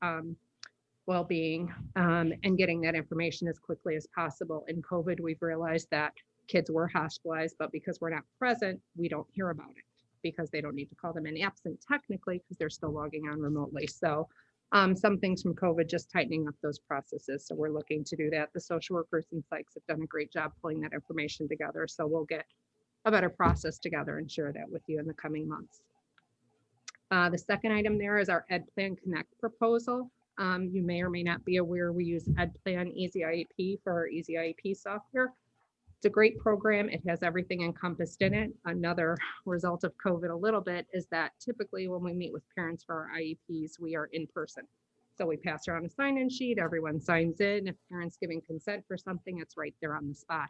well-being, and getting that information as quickly as possible. In COVID, we've realized that kids were hospitalized, but because we're not present, we don't hear about it because they don't need to call them in absent technically because they're still logging on remotely. So some things from COVID, just tightening up those processes. So we're looking to do that. The social workers and psychs have done a great job pulling that information together. So we'll get a better process together and share that with you in the coming months. The second item there is our Ed Plan Connect proposal. You may or may not be aware we use Ed Plan Easy IEP for our Easy IEP software. It's a great program. It has everything encompassed in it. Another result of COVID a little bit is that typically when we meet with parents for our IEPs, we are in person. So we pass around a sign-in sheet, everyone signs in. If parents giving consent for something, it's right there on the spot.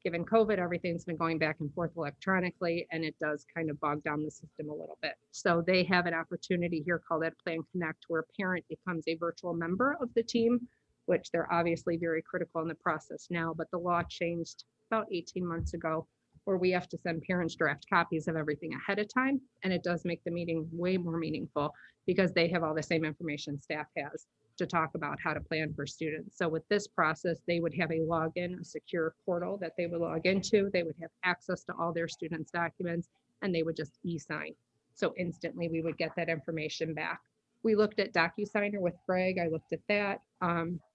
Given COVID, everything's been going back and forth electronically, and it does kind of bog down the system a little bit. So they have an opportunity here called Ed Plan Connect, where a parent becomes a virtual member of the team, which they're obviously very critical in the process now, but the law changed about 18 months ago, where we have to send parents draft copies of everything ahead of time. And it does make the meeting way more meaningful because they have all the same information staff has to talk about how to plan for students. So with this process, they would have a login, a secure portal that they would log into. They would have access to all their students' documents, and they would just e-sign. So instantly we would get that information back. We looked at DocuSigner with Greg. I looked at that.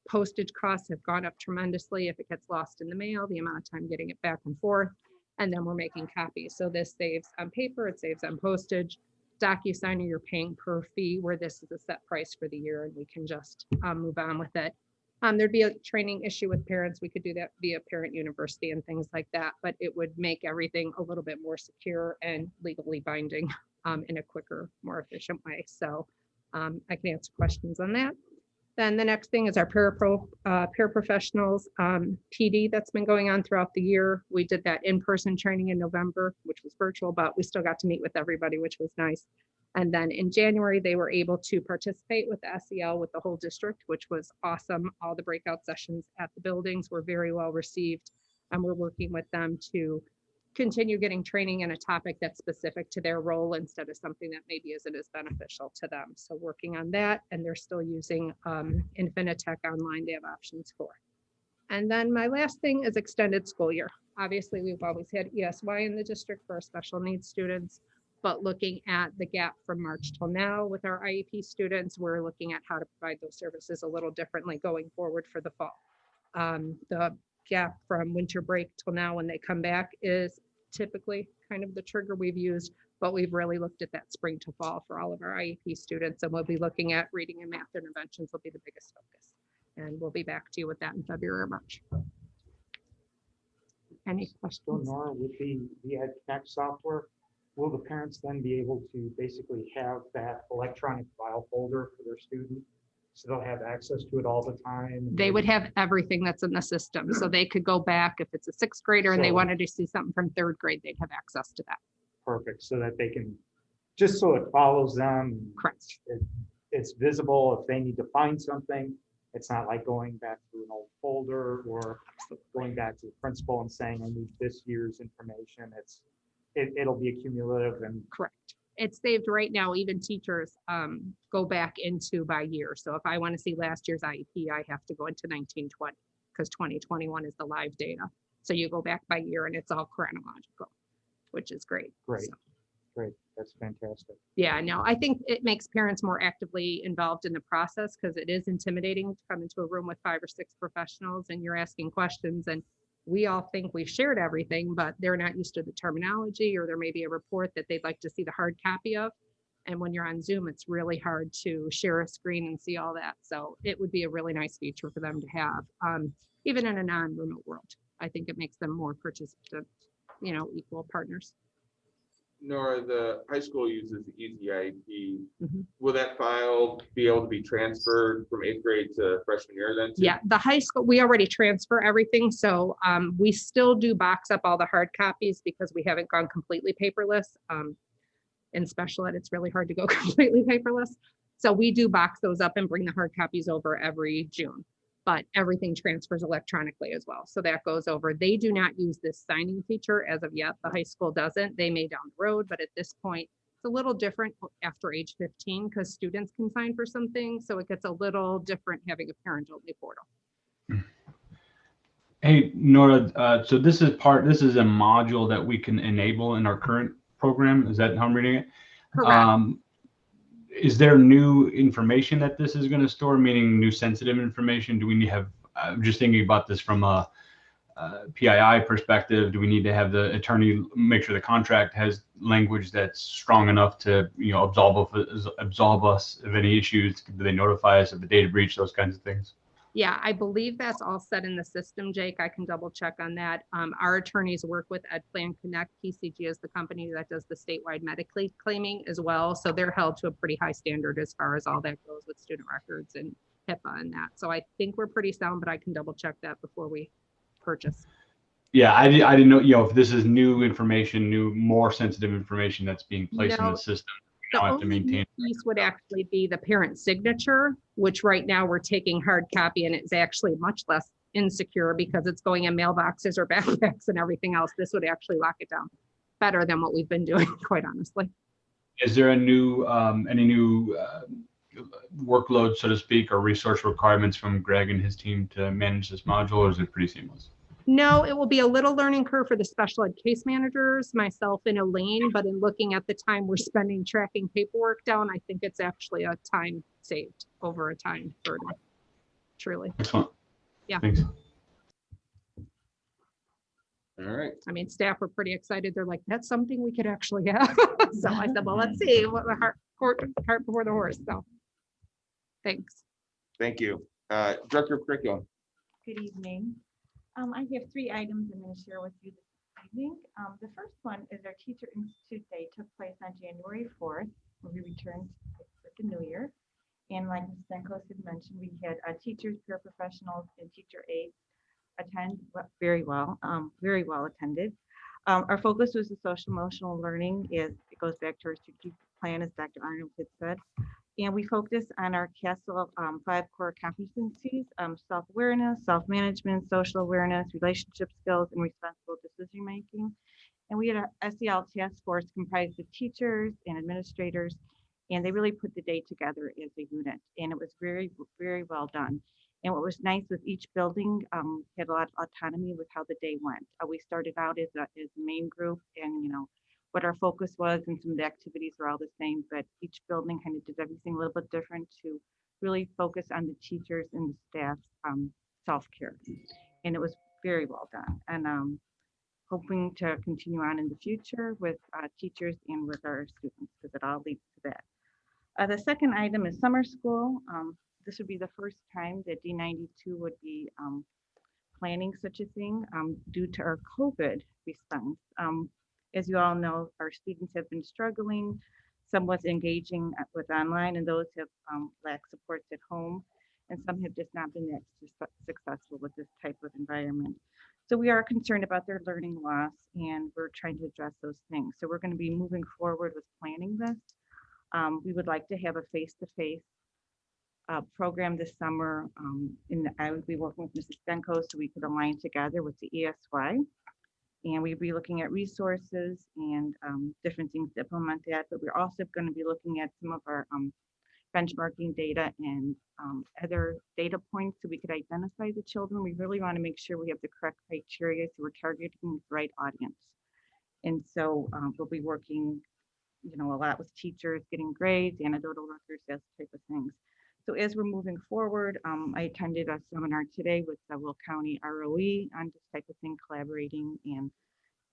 Postage costs have gone up tremendously. If it gets lost in the mail, the amount of time getting it back and forth, and then we're making copies. So this saves on paper, it saves on postage. DocuSigner, you're paying per fee, where this is a set price for the year, and we can just move on with it. There'd be a training issue with parents. We could do that via Parent University and things like that, but it would make everything a little bit more secure and legally binding in a quicker, more efficient way. So I can answer questions on that. Then the next thing is our paraprofessionals PD that's been going on throughout the year. We did that in-person training in November, which was virtual, but we still got to meet with everybody, which was nice. And then in January, they were able to participate with the SEL with the whole district, which was awesome. All the breakout sessions at the buildings were very well received. And we're working with them to continue getting training in a topic that's specific to their role instead of something that maybe isn't as beneficial to them. So working on that, and they're still using Infinitec Online. They have options for. And then my last thing is extended school year. Obviously, we've always had ESY in the district for our special needs students, But looking at the gap from March till now with our IEP students, we're looking at how to provide those services a little differently going forward for the fall. The gap from winter break till now when they come back is typically kind of the trigger we've used, but we've really looked at that spring to fall for all of our IEP students, and we'll be looking at reading and math interventions will be the biggest focus. And we'll be back to you with that in February or March. Any So questions? Nora, with the Ed Connect software, will the parents then be able to basically have that electronic file folder for their student? So they'll have access to it all the time? They would have everything that's in the system, so they could go back if it's a sixth grader and they So- wanted to see something from third grade, they'd have access to that. Perfect, so that they can, just so it follows them. Correct. It's visible if they need to find something. It's not like going back to an old folder or going back to the principal and saying, I need this year's information. It'll be accumulative and Correct. It's saved right now. Even teachers go back into by year. So if I want to see last year's IEP, I have to go into 1920 because 2021 is the live data. So you go back by year and it's all chronological, which is great. great, So, great, that's fantastic. yeah, no, I think it makes parents more actively involved in the process because it is intimidating to come into a room with 5 or 6 professionals and you're asking questions and we all think we've shared everything, but they're not used to the terminology, or there may be a report that they'd like to see the hard copy of. And when you're on Zoom, it's really hard to share a screen and see all that. So it would be a really nice feature for them to have, even in a non-remote world. I think it makes them more participant, equal partners. Nora, the high school uses the Easy IEP. Mhm. Will that file be able to be transferred from 8th grade to freshman year then? too? Yeah, the high school, we already transfer everything. So we still do box up all the hard copies because we haven't gone completely paperless. In special ed, it's really hard to go completely paperless. So we do box those up and bring the hard copies over every June. But everything transfers electronically as well. So that goes over. They do not use this signing feature as of yet. The high school doesn't. They may down the road, but at this point, it's a little different after age 15 because students can sign for something. So it gets a little different having a parent-only portal. Hey, Nora, so this is a module that we can enable in our current program. Is that how I'm reading it? Correct. Is there new information that this is going to store, meaning new sensitive information? Do we need to have, I'm just thinking about this from a PII perspective. Do we need to have the attorney make sure the contract has language that's strong enough to, absolve us of any issues? Do they notify us of the data breach, those kinds of things? Yeah, I believe that's all set in the system, Jake. I can double check on that. Our attorneys work with EdPlan Connect. PCG is the company that does the statewide medically claiming as well. So they're held to a pretty high standard as far as all that goes with student records and HIPAA and that. So I think we're pretty sound, but I can double check that before we purchase. Yeah, I didn't know, if this is new information, more sensitive information that's being placed in No, the system. the Don't have to only new maintain. piece would actually be the parent signature, which right now we're taking hard copy and it's actually much less insecure because it's going in mailboxes or backpacks and everything else. This would actually lock it down better than what we've been doing, quite honestly. Is there any new workload, so to speak, or resource requirements from Greg and his team to manage this module, or is it pretty seamless? No, it will be a little learning curve for the special ed case managers, myself and Elaine, but in looking at the time we're spending tracking paperwork down, I think it's actually a time saved over a time burden, truly. Excellent. Yeah. Thanks. All right. I mean, staff were pretty excited. They're like, that's something we could actually have. So I said, well, let's see what the cart before the horse. So thanks. Thank you. Director of Curriculum. Good evening. I have 3 items I'm going to share with you this evening. The first one is our Teacher Institute Day took place on January 4th, when we returned for the new year. And like Ms. Stenkos had mentioned, we had teachers, paraprofessionals, and teacher aides attend very well attended. Our focus was the social emotional learning. It goes back to our strategic plan, as Dr. Arnold had said. And we focused on our castle of 5 core competencies: self-awareness, self-management, social awareness, relationship skills, and responsible decision-making. And we had a SEL task force comprised of teachers and administrators, and they really put the day together as a unit. And it was very, very well done. And what was nice with each building, had a lot of autonomy with how the day went. We started out as a main group, and what our focus was, and some of the activities were all the same, but each building kind of did everything a little bit different to really focus on the teachers and the staff's self-care. And it was very well done. And hoping to continue on in the future with teachers and with our students, because it all leads to that. The second item is summer school. This would be the first time that D92 would be planning such a thing due to our COVID response. As you all know, our students have been struggling, somewhat engaging with online, and those have lacked supports at home, and some have just not been that successful with this type of environment. So we are concerned about their learning loss, and we're trying to address those things. So we're going to be moving forward with planning this. We would like to have a face-to-face program this summer. I would be working with Mrs. Stenko so we could align together with the ESY. And we'd be looking at resources and different things to implement that. But we're also going to be looking at some of our benchmarking data and other data points so we could identify the children. We really want to make sure we have the correct criteria so we're targeting the right audience. And so we'll be working, a lot with teachers, getting grades, anecdotal records, that type of things. So as we're moving forward, I attended a seminar today with the Will County ROE on this type of thing, collaborating and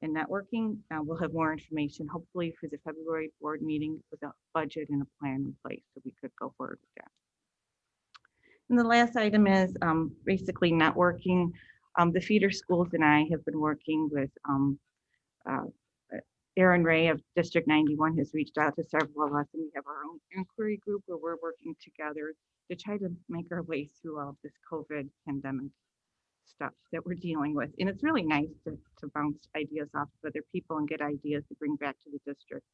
networking. We'll have more information, hopefully for the February board meeting with a budget and a plan in place so we could go forward with that. And the last item is basically networking. The feeder schools and I have been working with Aaron Ray of District 91 has reached out to several of us, and we have our own inquiry group where we're working together to try to make our way through all of this COVID pandemic stuff that we're dealing with. And it's really nice to bounce ideas off of other people and get ideas to bring back to the district.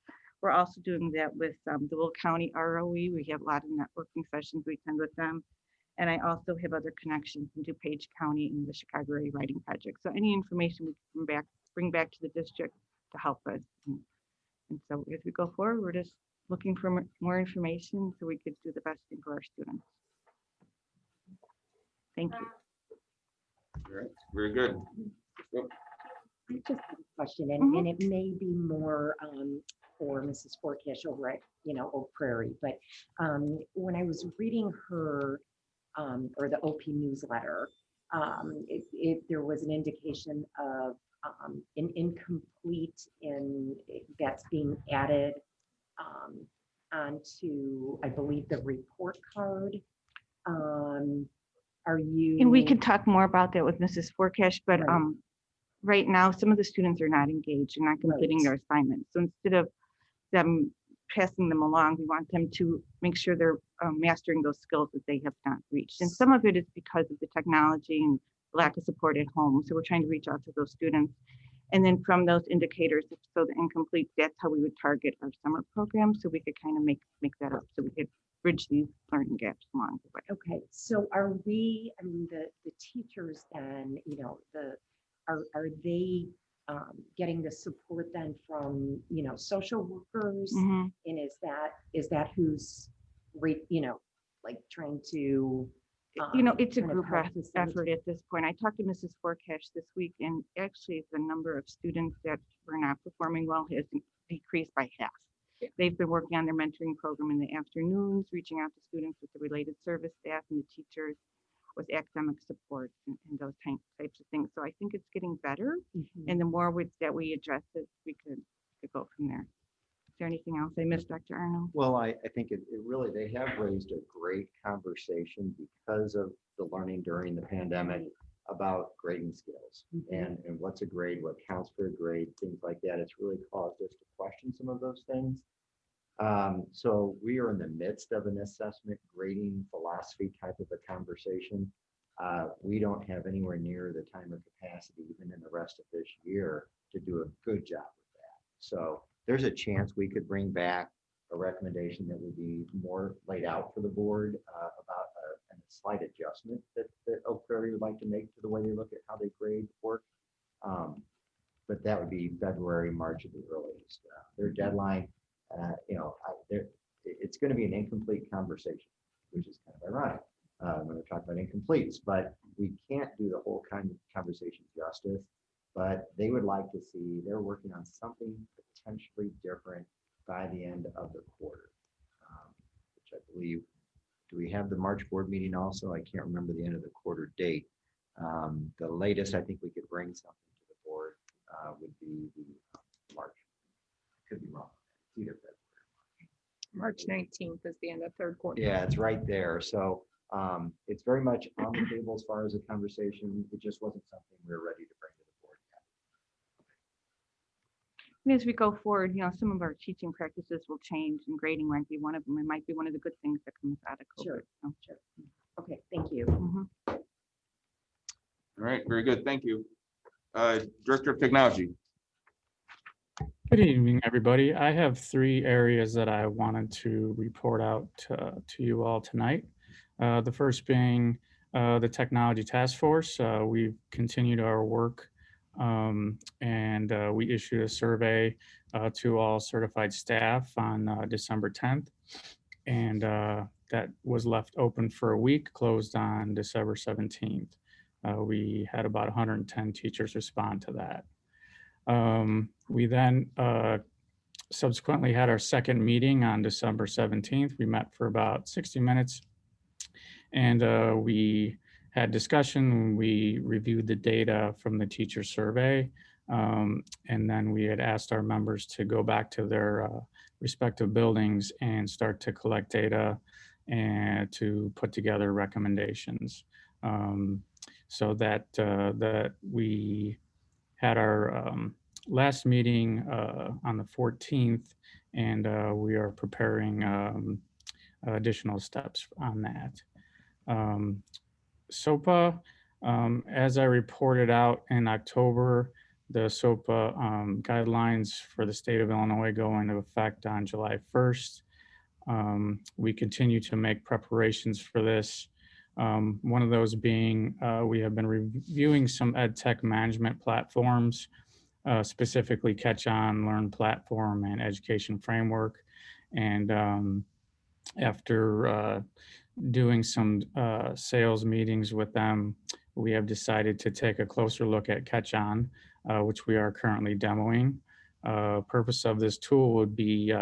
We're also doing that with the Will County ROE. We have a lot of networking sessions we attend with them. And I also have other connections in DuPage County and the Chicago Area Writing Project. So any information we can bring back to the district to help us. And so as we go forward, we're just looking for more information so we could do the best thing for our students. Thank you. All right, very good. I just have a question, and it may be more for Mrs. Forkash over at Oak Prairie, but when I was reading her or the OP newsletter, there was an indication of an incomplete that's being added onto, I believe, the report card. Are you? And we could talk more about that with Mrs. Forkash, but right now some of the students are not engaged and not completing their assignments. So instead of them passing them along, we want them to make sure they're mastering those skills that they have not reached. And some of it is because of the technology and lack of support at home. So we're trying to reach out to those students. And then from those indicators, so the incomplete, that's how we would target our summer program. So we could kind of make that up so we could bridge these learning gaps along the way. Okay, so are we, the teachers then, are they getting the support then from, social workers? Mhm. And is that who's, like trying to, it's a kind of group help effort facilitate? at this point. I talked to Mrs. Forkash this week, and actually the number of students that were not performing well has decreased by half. They've been working on their mentoring program in the afternoons, reaching out to students with the related service staff and the teachers with academic support and those types of things. So I think it's getting better. And the more that we address it, we could go from there. Is there anything else I missed, Dr. Arno? Well, I think it really, they have raised a great conversation because of the learning during the pandemic about grading skills and what's a grade, what counts for a grade, things like that. It's really caused us to question some of those things. So we are in the midst of an assessment grading philosophy type of a conversation. We don't have anywhere near the time or capacity, even in the rest of this year, to do a good job with that. So there's a chance we could bring back a recommendation that would be more laid out for the board about a slight adjustment that Oak Prairie would like to make to the way they look at how they grade work. But that would be February, March at the earliest. Their deadline, it's going to be an incomplete conversation, which is kind of ironic when we're talking about incompletes, but we can't do the whole kind of conversation justice. but they would like to see, they're working on something potentially different by the end of the quarter. Which I believe, do we have the March board meeting also? I can't remember the end of the quarter date. The latest I think we could bring something to the board would be the March. Could be wrong. It's either February. March 19th is the end of third quarter. Yeah, it's right there. So it's very much on the table as far as a conversation. It just wasn't something we were ready to bring to the board yet. And as we go forward, some of our teaching practices will change, and grading might be one of them. It might be one of the good things that comes out of COVID. Sure. So, Sure. Okay, thank you. mhm. All right, very good. Thank you. Director of Technology. Good evening, everybody. I have 3 areas that I wanted to report out to you all tonight. The first being the Technology Task Force. We've continued our work and we issued a survey to all certified staff on December 10th. And that was left open for a week, closed on December 17th. We had about 110 teachers respond to that. We then subsequently had our second meeting on December 17th. We met for about 60 minutes and we had discussion. We reviewed the data from the teacher survey. And then we had asked our members to go back to their respective buildings and start to collect data and to put together recommendations. So that we had our last meeting on the 14th, and we are preparing additional steps on that. SOPA, as I reported out in October, the SOPA guidelines for the state of Illinois go into effect on July 1st. We continue to make preparations for this. One of those being we have been reviewing some ed tech management platforms, specifically Catch On, Learn Platform, and Education Framework. And after doing some sales meetings with them, we have decided to take a closer look at Catch On, which we are currently demoing. Purpose of this tool would be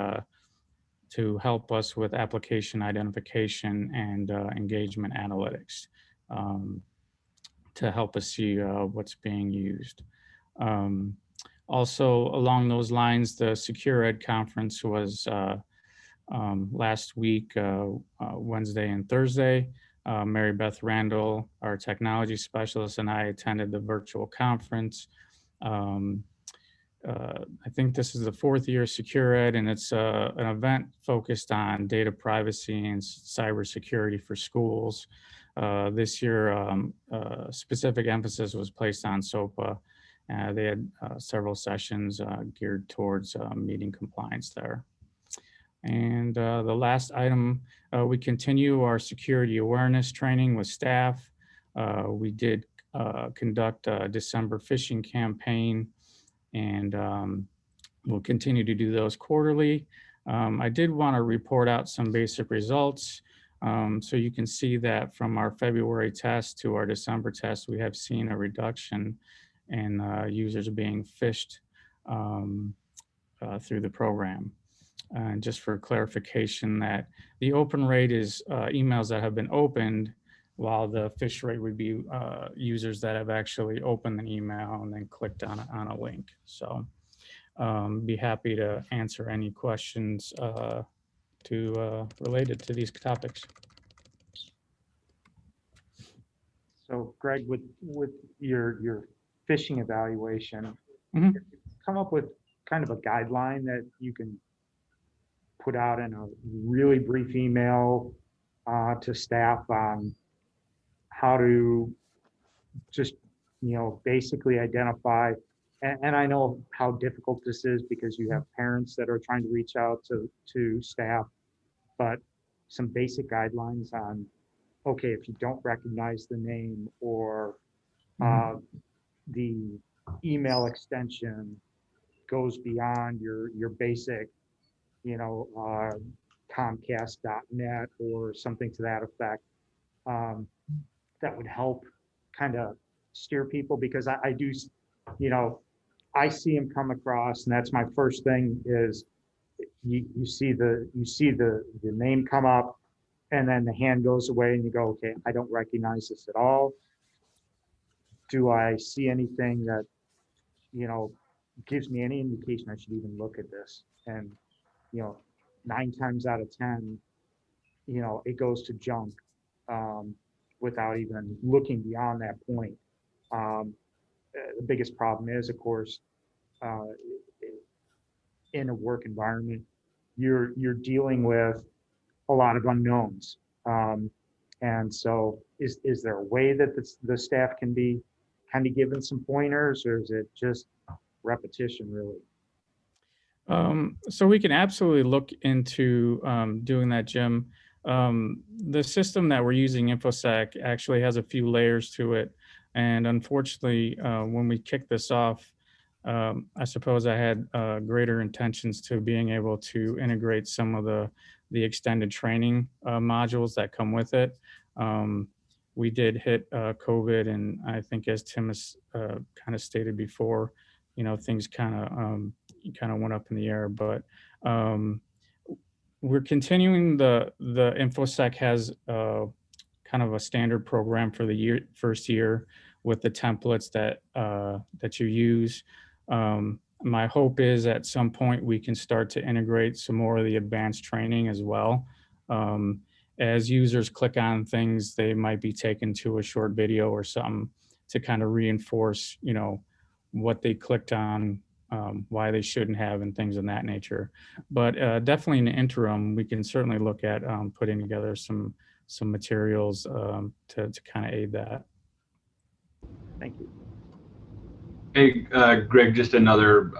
to help us with application identification and engagement analytics to help us see what's being used. Also, along those lines, the Secure Ed Conference was last week, Wednesday and Thursday. Mary Beth Randall, our technology specialist, and I attended the virtual conference. I think this is the 4th year Secure Ed, and it's an event focused on data privacy and cybersecurity for schools. This year, specific emphasis was placed on SOPA. They had several sessions geared towards meeting compliance there. And the last item, we continue our security awareness training with staff. We did conduct a December phishing campaign, and we'll continue to do those quarterly. I did want to report out some basic results. So you can see that from our February test to our December test, we have seen a reduction in users being phished through the program. And just for clarification, that the open rate is emails that have been opened, while the phish rate would be users that have actually opened an email and then clicked on a link. So be happy to answer any questions related to these topics. So Greg, with your phishing evaluation, come up with kind of a guideline that you can put out in a really brief email to staff on how to just, basically identify. And I know how difficult this is because you have parents that are trying to reach out to staff, but some basic guidelines on, okay, if you don't recognize the name or the email extension goes beyond your basic, Comcast.net or something to that effect, that would help kind of steer people, because I do I see him come across, and that's my first thing is you see the name come up, and then the hand goes away, and you go, okay, I don't recognize this at all. Do I see anything that gives me any indication I should even look at this? And 9 times out of 10, it goes to junk without even looking beyond that point. The biggest problem is, of course, in a work environment, you're dealing with a lot of unknowns. And so is there a way that the staff can be kind of given some pointers, or is it just repetition really? So we can absolutely look into doing that, Jim. The system that we're using, InfoSec, actually has a few layers to it. And unfortunately, when we kicked this off, I suppose I had greater intentions to being able to integrate some of the extended training modules that come with it. We did hit COVID, and I think, as Tim has kind of stated before, things kind of went up in the air. But we're continuing. The InfoSec has kind of a standard program for the first year with the templates that you use. My hope is at some point we can start to integrate some more of the advanced training as well. As users click on things, they might be taken to a short video or something to kind of reinforce, what they clicked on, why they shouldn't have, and things of that nature. But definitely in the interim, we can certainly look at putting together some materials to kind of aid that. Thank you. Hey, Greg, just another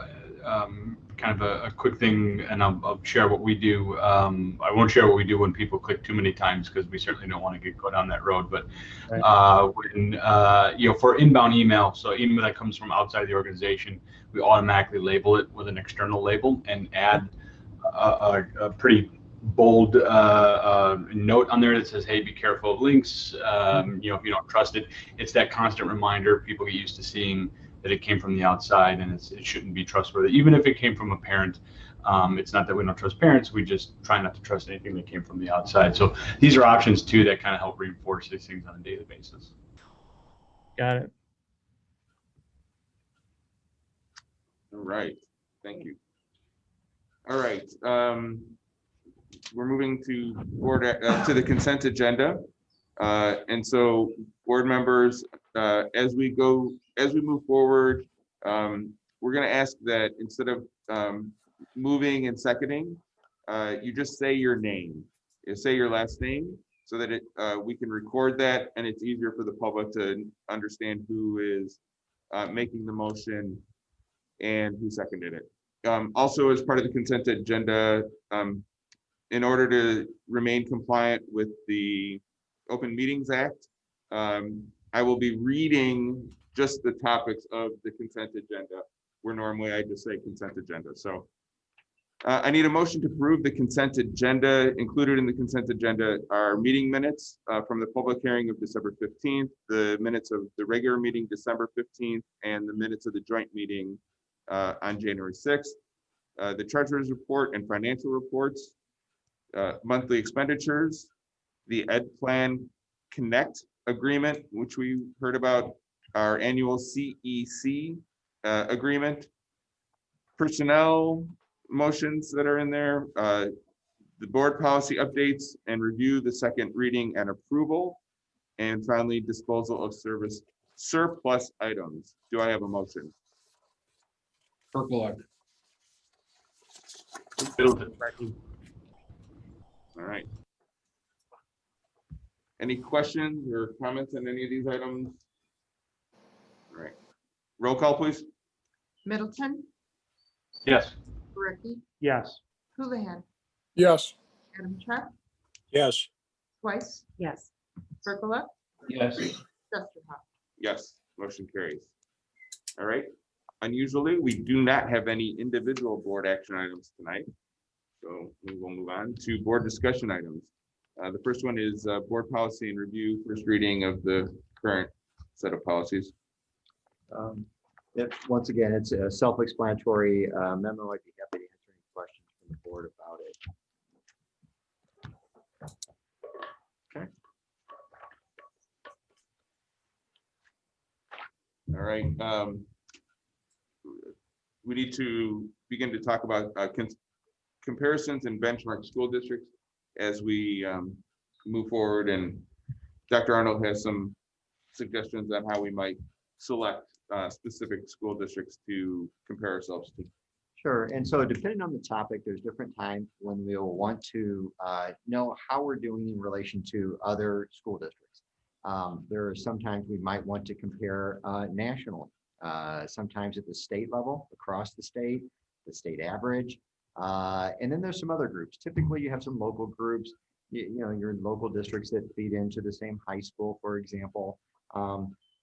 kind of a quick thing, and I'll share what we do. I won't share what we do when people click too many times, because we certainly don't want to get caught on that road. But when for inbound email, so email that comes from outside the organization, we automatically label it with an external label and add a pretty bold note on there that says, hey, be careful of links. If you don't trust it, it's that constant reminder. People get used to seeing that it came from the outside, and it shouldn't be trustworthy. Even if it came from a parent, it's not that we don't trust parents, we just try not to trust anything that came from the outside. So these are options too that kind of help reinforce these things on a daily basis. Got it. All right, thank you. All right, we're moving to to the consent agenda. And so board members, as we move forward, we're going to ask that instead of moving and seconding, you just say your name. You say your last name so that we can record that, and it's easier for the public to understand who is making the motion and who seconded it. Also, as part of the consent agenda, in order to remain compliant with the Open Meetings Act, I will be reading just the topics of the consent agenda, where normally I just say consent agenda. So I need a motion to approve the consent agenda. Included in the consent agenda are meeting minutes from the public hearing of December 15th, the minutes of the regular meeting December 15th, and the minutes of the joint meeting on January 6th, the treasurer's report and financial reports, monthly expenditures, the Ed Plan Connect agreement, which we heard about, our annual CEC agreement, personnel motions that are in there, the board policy updates and review, the second reading and approval, and finally disposal of service surplus items. Do I have a motion? Purple. All right. Any questions or comments on any of these items? All right. Roll call, please. Middleton, Yes. Ricky, Yes. Houlihan, Yes. Adam Check, Yes. Twice, Yes. Pergola, Yes. Chesterhoff. Yes, motion carries. All right. Unusually, we do not have any individual board action items tonight. So we will move on to board discussion items. The first one is board policy and review, first reading of the current set of policies. Once again, it's a self-explanatory memo. I'd be happy to answer any questions from the board about it. Okay. All right. We need to begin to talk about comparisons and benchmark school districts as we move forward. And Dr. Arnold has some suggestions on how we might select specific school districts to compare ourselves to. Sure. And so depending on the topic, there's different times when we'll want to know how we're doing in relation to other school districts. There are sometimes we might want to compare nationally, sometimes at the state level, across the state average. And then there's some other groups. Typically, you have some local groups, you know, your local districts that feed into the same high school, for example.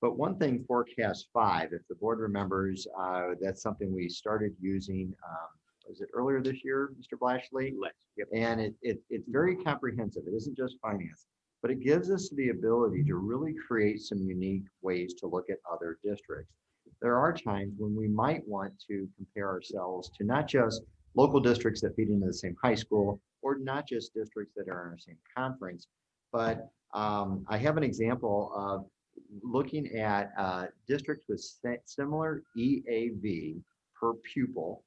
But one thing, Forecast 5, if the board remembers, that's something we started using, was it earlier this year, Mr. Blashley? Yep. And it's very comprehensive. It isn't just finance, but it gives us the ability to really create some unique ways to look at other districts. There are times when we might want to compare ourselves to not just local districts that feed into the same high school, or not just districts that are in the same conference, but I have an example of looking at districts with similar EAV per pupil.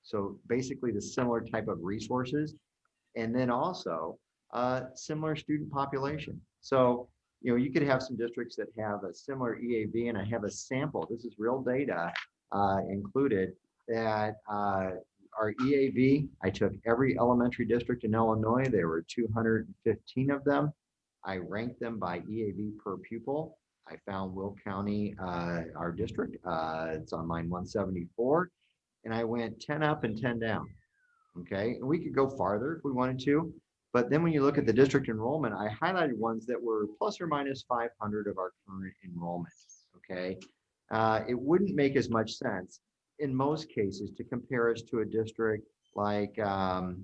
So basically the similar type of resources, and then also similar student population. So, you know, you could have some districts that have a similar EAV, and I have a sample, this is real data included, that our EAV, I took every elementary district in Illinois, there were 215 of them. I ranked them by EAV per pupil. I found Will County, our district, it's on line 174, and I went 10 up and 10 down. Okay, and we could go farther if we wanted to, but then when you look at the district enrollment, I highlighted ones that were plus or minus 500 of our current enrollment. Okay, it wouldn't make as much sense in most cases to compare us to a district like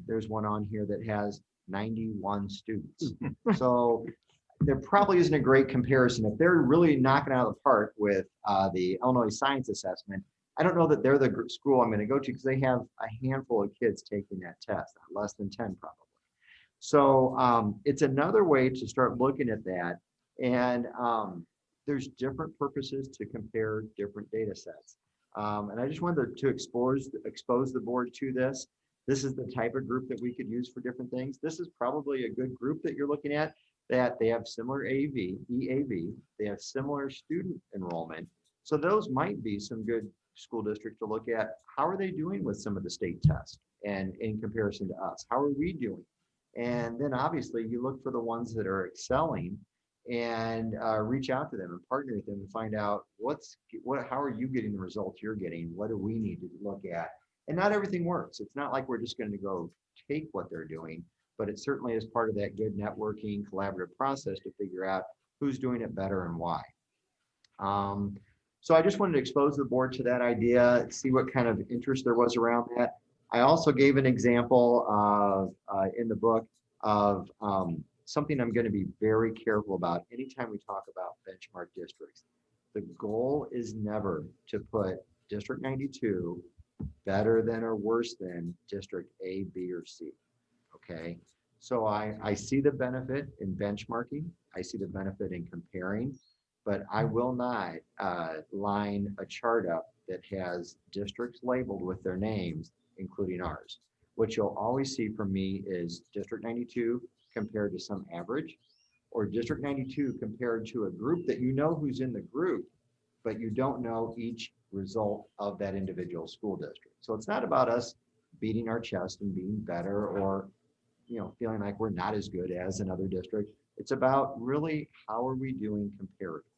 there's one on here that has 91 students. So there probably isn't a great comparison. If they're really knocking out of the park with the Illinois Science Assessment, I don't know that they're the school I'm going to go to because they have a handful of kids taking that test, less than 10 probably. So it's another way to start looking at that. And there's different purposes to compare different data sets. And I just wanted to expose the board to this. This is the type of group that we could use for different things. This is probably a good group that you're looking at, that they have similar EAV, they have similar student enrollment. So those might be some good school districts to look at. How are they doing with some of the state tests and in comparison to us? How are we doing? And then obviously you look for the ones that are excelling and reach out to them and partner with them and find out how are you getting the results you're getting? What do we need to look at? And not everything works. It's not like we're just going to go take what they're doing, but it certainly is part of that good networking collaborative process to figure out who's doing it better and why. So I just wanted to expose the board to that idea, see what kind of interest there was around that. I also gave an example of, in the book of something I'm going to be very careful about anytime we talk about benchmark districts. The goal is never to put District 92 better than or worse than District A, B, or C. Okay, so I see the benefit in benchmarking. I see the benefit in comparing, but I will not line a chart up that has districts labeled with their names, including ours. What you'll always see from me is District 92 compared to some average, or District 92 compared to a group that you know who's in the group, but you don't know each result of that individual school district. So it's not about us beating our chest and being better, or feeling like we're not as good as another district. It's about really how are we doing comparatively.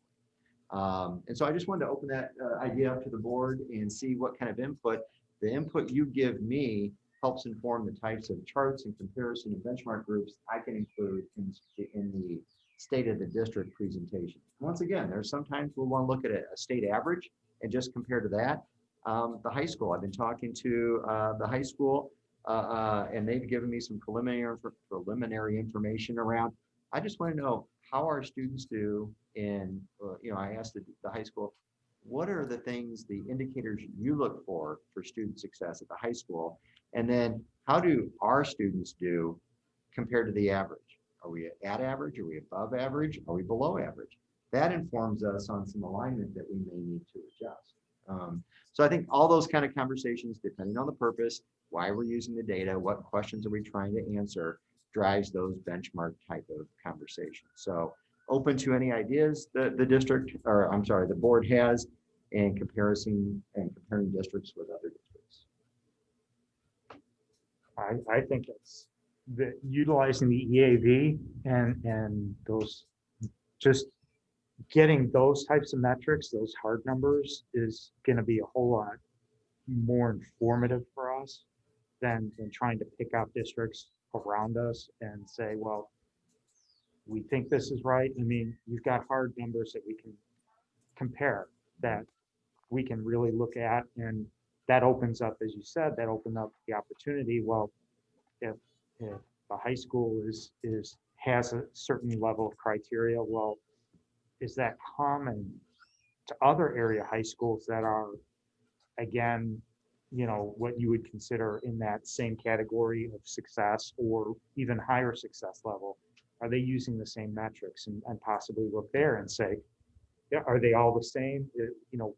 And so I just wanted to open that idea up to the board and see what kind of input. The input you give me helps inform the types of charts and comparison and benchmark groups I can include in the state of the district presentation. Once again, there's sometimes we'll want to look at a state average and just compare to that. The high school, I've been talking to the high school and they've given me some preliminary information around. I just want to know how our students do in, I asked the high school, what are the things, the indicators you look for student success at the high school? And then how do our students do compared to the average? Are we at average? Are we above average? Are we below average? That informs us on some alignment that we may need to adjust. So I think all those kind of conversations, depending on the purpose, why we're using the data, what questions are we trying to answer, drives those benchmark type of conversations. So open to any ideas that the district, or I'm sorry, the board has in comparison and comparing districts with other districts. I think it's utilizing the EAV and those, just getting those types of metrics, those hard numbers, is going to be a whole lot more informative for us than trying to pick out districts around us and say, well, we think this is right. I mean, you've got hard numbers that we can compare, that we can really look at, and that opens up, as you said, that opened up the opportunity. Well, if the high school has a certain level of criteria, well, is that common to other area high schools that are, again, you know, what you would consider in that same category of success or even higher success level? Are they using the same metrics, and possibly look there and say, yeah, are they all the same? You know,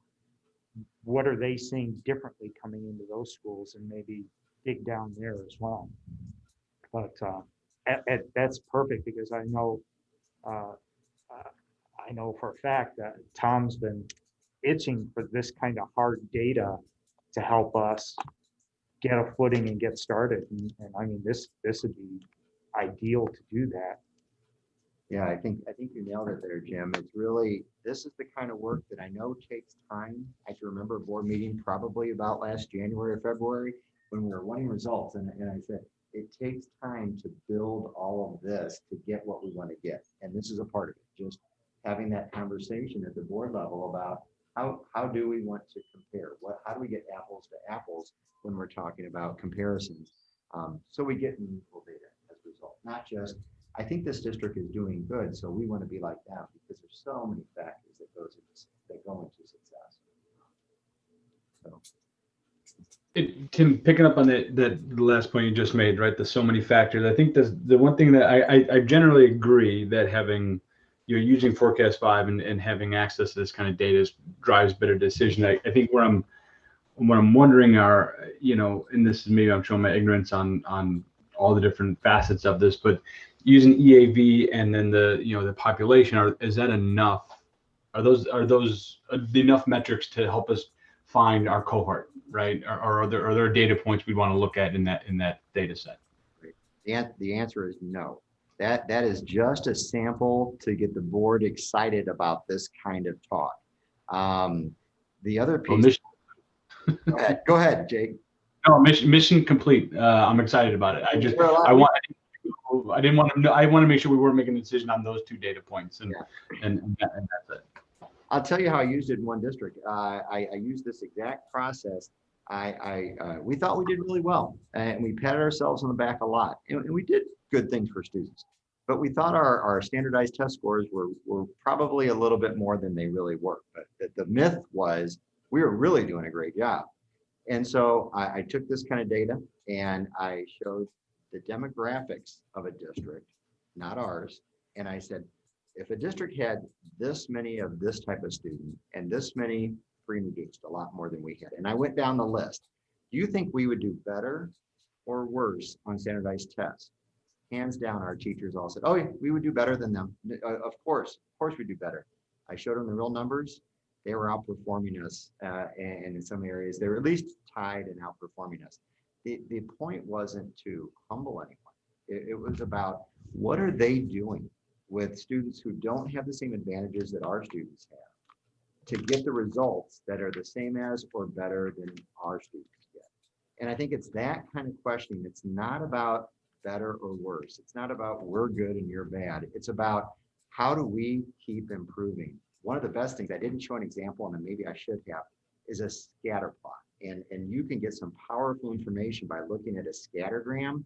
what are they seeing differently coming into those schools, and maybe dig down there as well. But that's perfect, because I know for a fact that Tom's been itching for this kind of hard data to help us get a footing and get started. And I mean, this would be ideal to do that. Yeah, I think you nailed it there, Jim. It's really, this is the kind of work that I know takes time. I can remember a board meeting probably about last January or February when we were wanting results. And I said, it takes time to build all of this to get what we want to get. And this is a part of it, just having that conversation at the board level about how do we want to compare? How do we get apples to apples when we're talking about comparisons? So we get meaningful data as a result, not just, I think this district is doing good, so we want to be like them, because there's so many factors that go into success. So. Tim, picking up on the last point you just made, right? There's so many factors. I think the one thing that I generally agree that having, you're using Forecast 5 and having access to this kind of data drives better decision. I think what I'm wondering are, you know, and this is maybe I'm showing my ignorance on all the different facets of this, but using EAV and then the population, is that enough? Are those enough metrics to help us find our cohort, right? Or are there data points we want to look at in that data set? The answer is no. That is just a sample to get the board excited about this kind of talk. The other piece. Go ahead, Jake. No, mission complete. I'm excited about it. I want to make sure we weren't making a decision on those two data points, and that's it. I'll tell you how I used it in one district. I used this exact process. We thought we did really well, and we patted ourselves on the back a lot, and we did good things for students. But we thought our standardized test scores were probably a little bit more than they really were. But the myth was we were really doing a great job. And so I took this kind of data and I showed the demographics of a district, not ours. And I said, if a district had this many of this type of student and this many free and engaged, a lot more than we had. And I went down the list. Do you think we would do better or worse on standardized tests? Hands down, our teachers all said, oh, yeah, we would do better than them. Of course we do better. I showed them the real numbers. They were outperforming us, and in some areas, they were at least tied and outperforming us. The point wasn't to humble anyone. It was about what are they doing with students who don't have the same advantages that our students have to get the results that are the same as or better than our students get. And I think it's that kind of questioning. It's not about better or worse. It's not about we're good and you're bad. It's about how do we keep improving. One of the best things, I didn't show an example, and maybe I should have, is a scatter plot. And you can get some powerful information by looking at a scattergram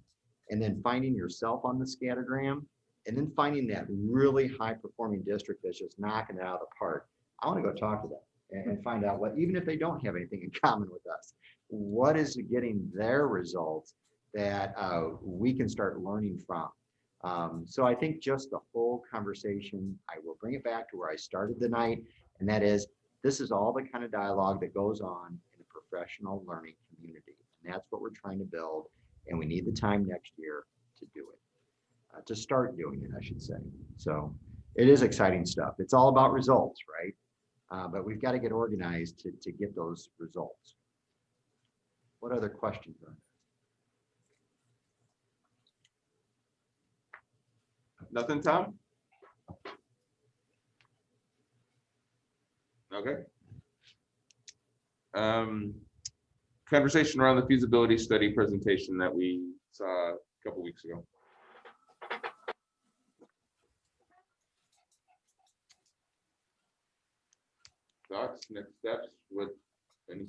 and then finding yourself on the scattergram and then finding that really high performing district that's just knocking it out of the park. I want to go talk to them. and find out what, even if they don't have anything in common with us, what is getting their results that we can start learning from. So I think just the whole conversation, I will bring it back to where I started the night, and that is, this is all the kind of dialogue that goes on in a professional learning community. And that's what we're trying to build, and we need the time next year to do it, to start doing it, I should say. So it is exciting stuff. It's all about results, right? But we've got to get organized to get those results. What other questions are there? Nothing, Tom? Okay. Conversation around the feasibility study presentation that we saw a couple weeks ago. Thoughts, next steps, what, any?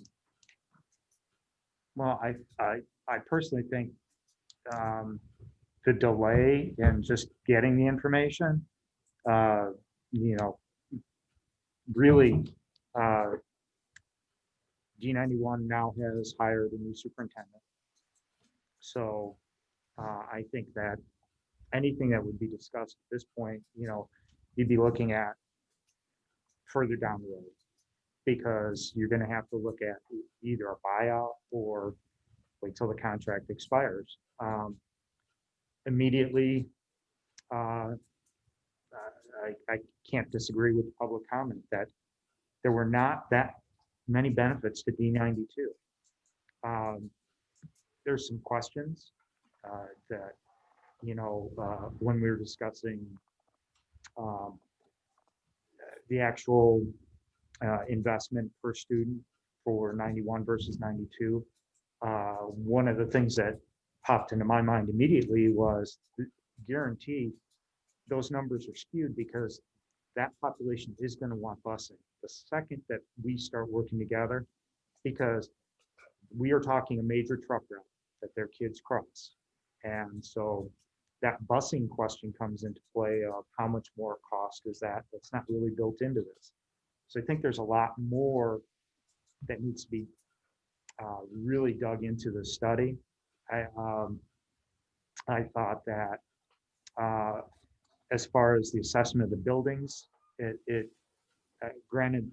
Well, I personally think the delay in just getting the information, really, G91 now has hired a new superintendent. So I think that anything that would be discussed at this point, you'd be looking at further down the road, because you're going to have to look at either a buyout or wait till the contract expires. Immediately, I can't disagree with the public comment that there were not that many benefits to D92. There's some questions that, when we were discussing the actual investment per student for 91 versus 92. One of the things that popped into my mind immediately was guaranteed those numbers are skewed because that population is going to want busing. The second that we start working together, because we are talking a major truck route that their kids cross. And so that busing question comes into play of how much more cost is that? That's not really built into this. So I think there's a lot more that needs to be really dug into the study. I thought that as far as the assessment of the buildings, granted,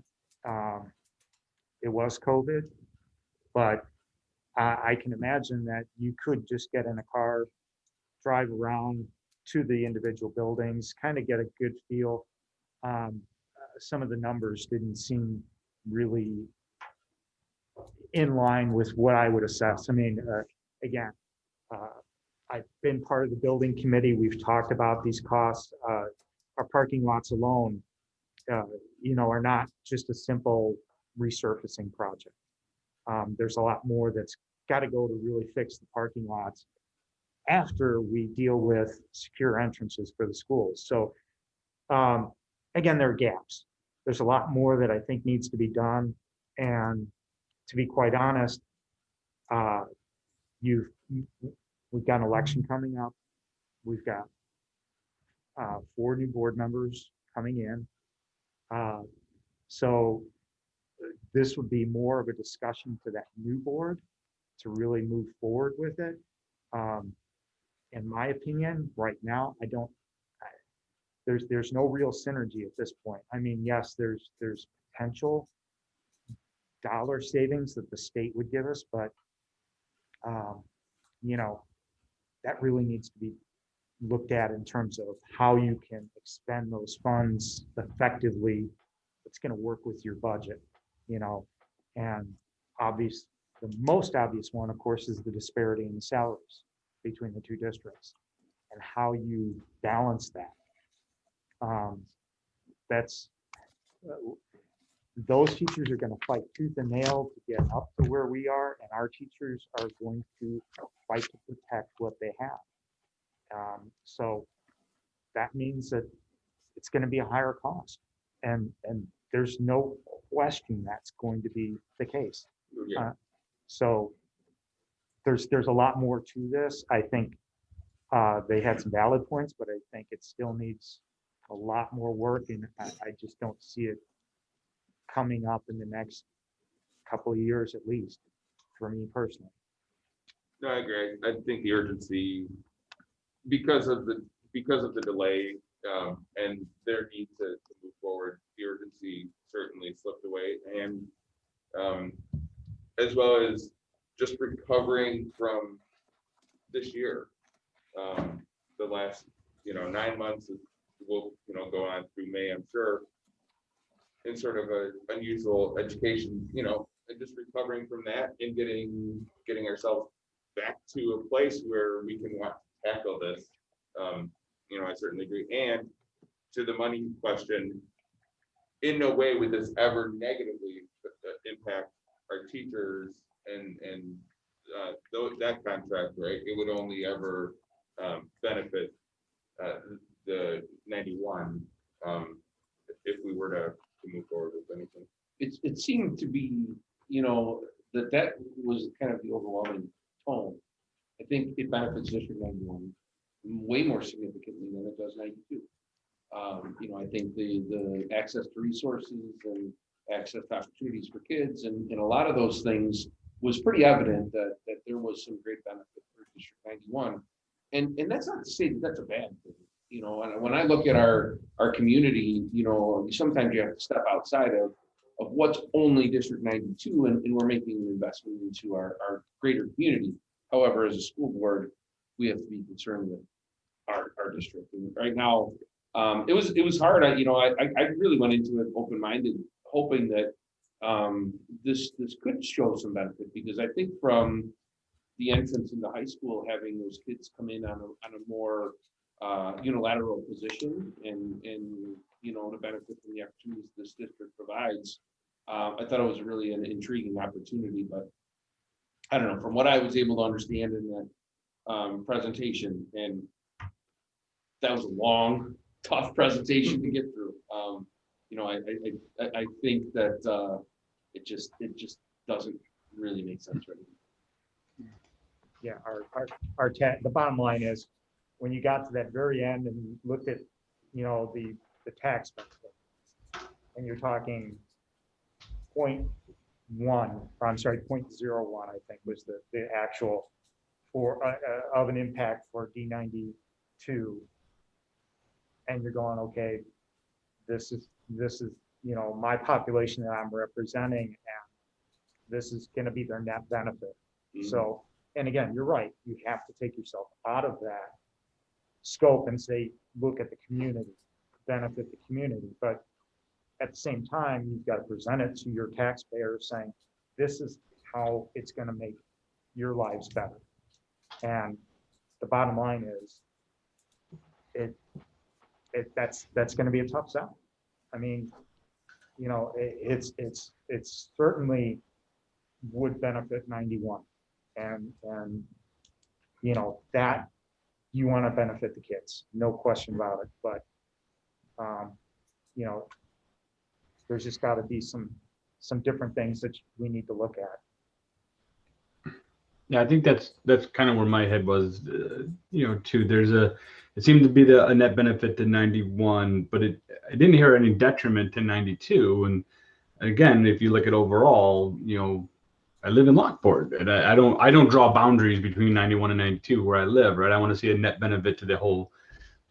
it was COVID, but I can imagine that you could just get in a car, drive around to the individual buildings, kind of get a good feel. Some of the numbers didn't seem really in line with what I would assess. I mean, again, I've been part of the building committee. We've talked about these costs. Our parking lots alone, are not just a simple resurfacing project. There's a lot more that's got to go to really fix the parking lots after we deal with secure entrances for the schools. So again, there are gaps. There's a lot more that I think needs to be done. And to be quite honest, we've got an election coming up. We've got 4 new board members coming in. So this would be more of a discussion to that new board to really move forward with it. In my opinion, right now, there's no real synergy at this point. I mean, yes, there's potential dollar savings that the state would give us, but that really needs to be looked at in terms of how you can expend those funds effectively. It's going to work with your budget, and the most obvious one, of course, is the disparity in the salaries between the two districts and how you balance that. Those teachers are going to fight tooth and nail to get up to where we are, and our teachers are going to fight to protect what they have. So that means that it's going to be a higher cost, and there's no question that's going to be the case. Yeah. So there's a lot more to this. I think they had some valid points, but I think it still needs a lot more work, and I just don't see it coming up in the next couple of years at least, for me personally. No, I agree. I think the urgency, because of the delay, and their need to move forward, the urgency certainly slipped away. And as well as just recovering from this year. The last, 9 months will, go on through May, I'm sure, in sort of a unusual education, and just recovering from that and getting ourselves back to a place where we can tackle this. I certainly agree. And to the money question, in no way would this ever negatively impact our teachers and that contract, right? It would only ever benefit the 91 if we were to move forward with anything. It seemed to be, that was kind of the overwhelming tone. I think it benefits District 91 way more significantly than it does 92. I think the access to resources and access to opportunities for kids and a lot of those things was pretty evident that there was some great benefit for District 91. And that's not to say that that's a bad thing. And when I look at our community, sometimes you have to step outside of what's only District 92 and we're making an investment into our greater community. However, as a school board, we have to be concerned with our district. And right now, it was hard. I really went into it open-minded, hoping that this could show some benefit, because I think from the entrance into high school, having those kids come in on a more unilateral position and to benefit from the opportunities this district provides, I thought it was really an intriguing opportunity. But I don't know, from what I was able to understand in that presentation, and that was a long, tough presentation to get through. I think that it just doesn't really make sense right now. Yeah, the bottom line is, when you got to that very end and you looked at, the tax benefit, and you're talking 0.1, or I'm sorry, 0.01, I think was the actual of an impact for D92. And you're going, okay, this is my population that I'm representing, and this is going to be their net benefit. Mm-hmm. So, and again, you're right, you have to take yourself out of that scope and say, look at the community, benefit the community. But at the same time, you've got to present it to your taxpayers saying, this is how it's going to make your lives better. And the bottom line is, that's going to be a tough sell. I mean, it's certainly would benefit 91, and that you want to benefit the kids, no question about it. But there's just got to be some different things that we need to look at. Yeah, I think that's kind of where my head was, too. It seemed to be a net benefit to 91, but I didn't hear any detriment to 92. And again, if you look at overall, I live in Lockport, and I don't draw boundaries between 91 and 92 where I live, right? I want to see a net benefit to the whole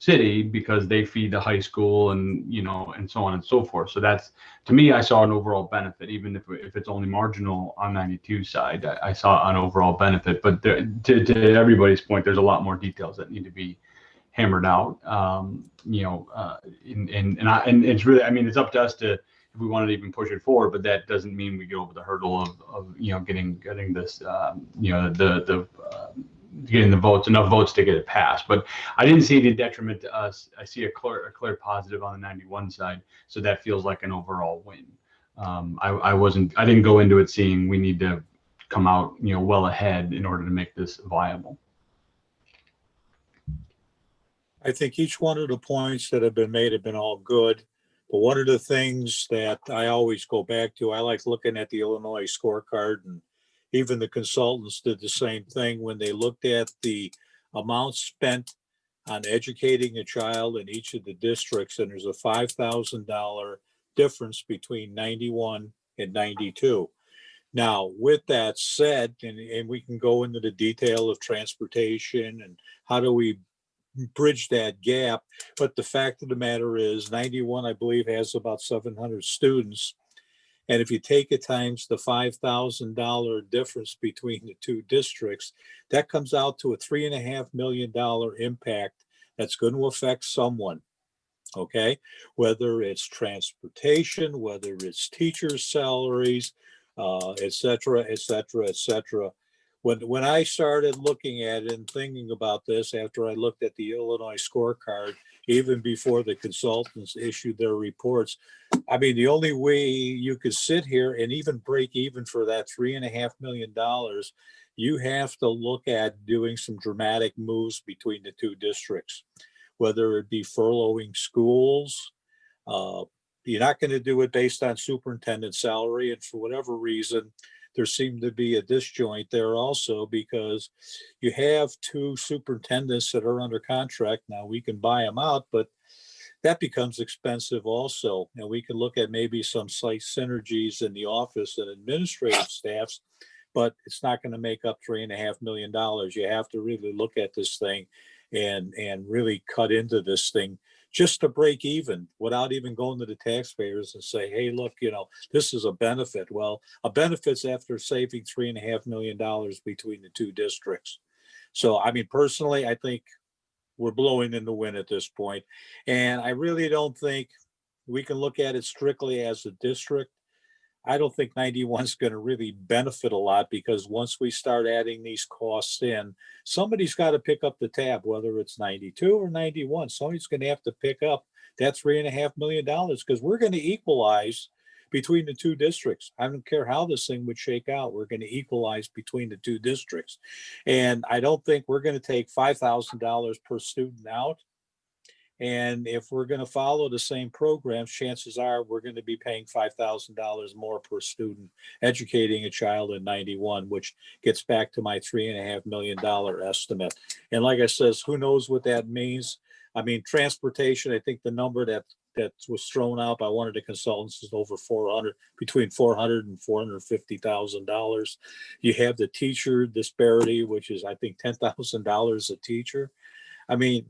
city because they feed the high school and and so on and so forth. So that's, to me, I saw an overall benefit, even if it's only marginal on 92 side. I saw an overall benefit, but to everybody's point, there's a lot more details that need to be hammered out. And it's really, I mean, it's up to us to, if we wanted to even push it forward, but that doesn't mean we get over the hurdle of getting this getting the votes, enough votes to get it passed. But I didn't see the detriment to us. I see a clear positive on the 91 side, so that feels like an overall win. I didn't go into it seeing we need to come out well ahead in order to make this viable. I think each one of the points that have been made have been all good. But one of the things that I always go back to, I like looking at the Illinois scorecard, and even the consultants did the same thing when they looked at the amount spent on educating a child in each of the districts. And there's a $5,000 difference between 91 and 92. Now, with that said, and we can go into the detail of transportation and how do we bridge that gap, but the fact of the matter is 91, I believe, has about 700 students. And if you take it times the $5,000 difference between the two districts, that comes out to a $3.5 million impact that's going to affect someone. Okay, whether it's transportation, whether it's teachers' salaries, et cetera, et cetera, et cetera. When I started looking at it and thinking about this after I looked at the Illinois scorecard, even before the consultants issued their reports, I mean, the only way you could sit here and even break even for that $3.5 million, you have to look at doing some dramatic moves between the two districts, whether it be furloughing schools. You're not going to do it based on superintendent salary. And for whatever reason, there seemed to be a disjoint there also because you have two superintendents that are under contract. Now we can buy them out, but that becomes expensive also. And we can look at maybe some slight synergies in the office and administrative staffs, but it's not going to make up $3.5 million. You have to really look at this thing and really cut into this thing just to break even without even going to the taxpayers and say, hey, look, this is a benefit. Well, a benefit's after saving $3.5 million between the two districts. So, I mean, personally, I think we're blowing in the wind at this point. And I really don't think we can look at it strictly as a district. I don't think 91 is going to really benefit a lot because once we start adding these costs in, somebody's got to pick up the tab, whether it's 92 or 91. Somebody's going to have to pick up that $3.5 million because we're going to equalize between the two districts. I don't care how this thing would shake out. We're going to equalize between the two districts. And I don't think we're going to take $5,000 per student out. And if we're going to follow the same programs, chances are we're going to be paying $5,000 more per student educating a child in 91, which gets back to my $3.5 million estimate. And like I says, who knows what that means? I mean, transportation, I think the number that was thrown out by one of the consultants is over between $400,000 and $450,000. You have the teacher disparity, which is, I think, $10,000 a teacher. I mean,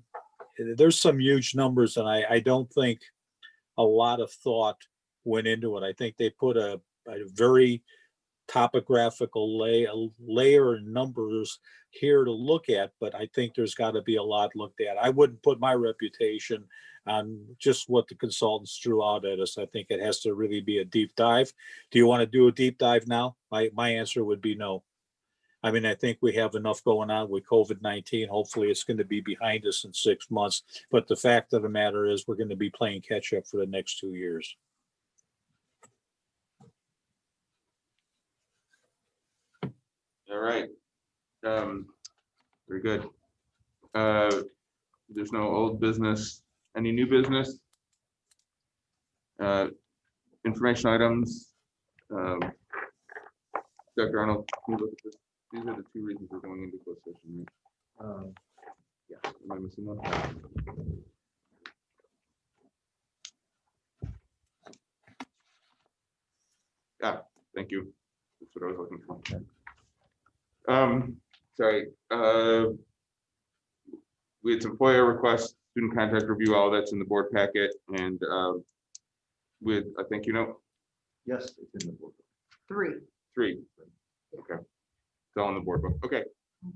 there's some huge numbers, and I don't think a lot of thought went into it. I think they put a very topographical layer of numbers here to look at, but I think there's got to be a lot looked at. I wouldn't put my reputation on just what the consultants threw out at us. I think it has to really be a deep dive. Do you want to do a deep dive now? My answer would be no. I mean, I think we have enough going on with COVID-19. Hopefully it's going to be behind us in 6 months. But the fact of the matter is we're going to be playing catch up for the next 2 years. All right. Very good. There's no old business. Any new business? Information items. Dr. Arnold, can you look at this? These are the two reasons we're going into closed session. Right? Yeah. Am I missing one? Yeah. Thank you. That's what I was looking for. Sorry. We had some FOIA requests, student contact review, all that's in the board packet, and with I think Yes, it's in the board. Three. Okay. It's all in the board book. Okay.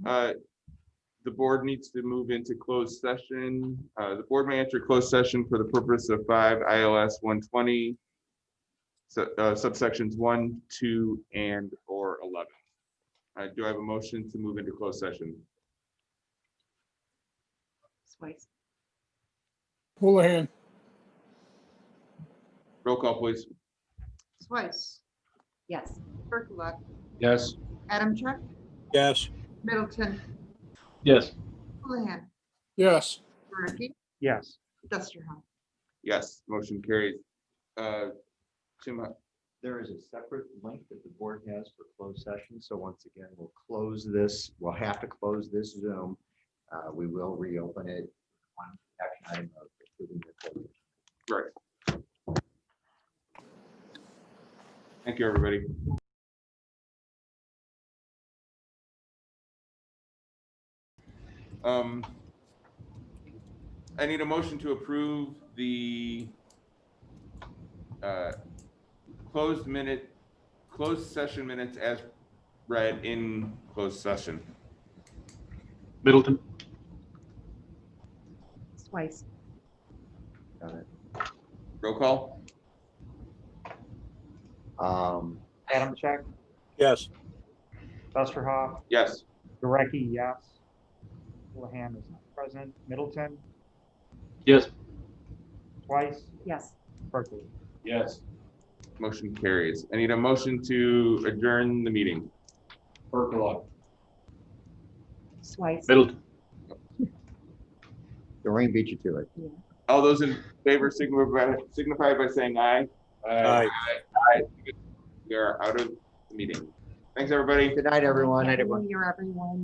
The board needs to move into closed session. The board may enter closed session for the purpose of 5 ILS 120, subsections 1, 2, and or 11. Do I have a motion to move into closed session? Twice. Houlihan. Roll call, please. Twice. Yes. Percolak, Yes. Adamchuk, Yes. Middleton, Yes. Houlihan, Yes. Markey, Yes. Westerhoff. Yes, motion carries. Tim, There is a separate link that the board has for closed session. So once again, we'll close this. We'll have to close this Zoom. We will reopen it. One action item of approving the closed session. right. Thank you, everybody. I need a motion to approve the closed session minutes as read in closed session. Middleton. Twice. Roll call? Adam Check, Yes. Westerhoff, Yes. Gurecki, yes. Houlihan is not present. Middleton, Yes. Twice, Yes. Berkeley. Yes. Motion carries. I need a motion to adjourn the meeting. Percola. Twice. Middleton. Doreen beat you to it. All those in favor signify by saying aye. Aye. Aye. We are out of the meeting. Thanks, everybody. Good night, everyone. Happy New Year, everyone.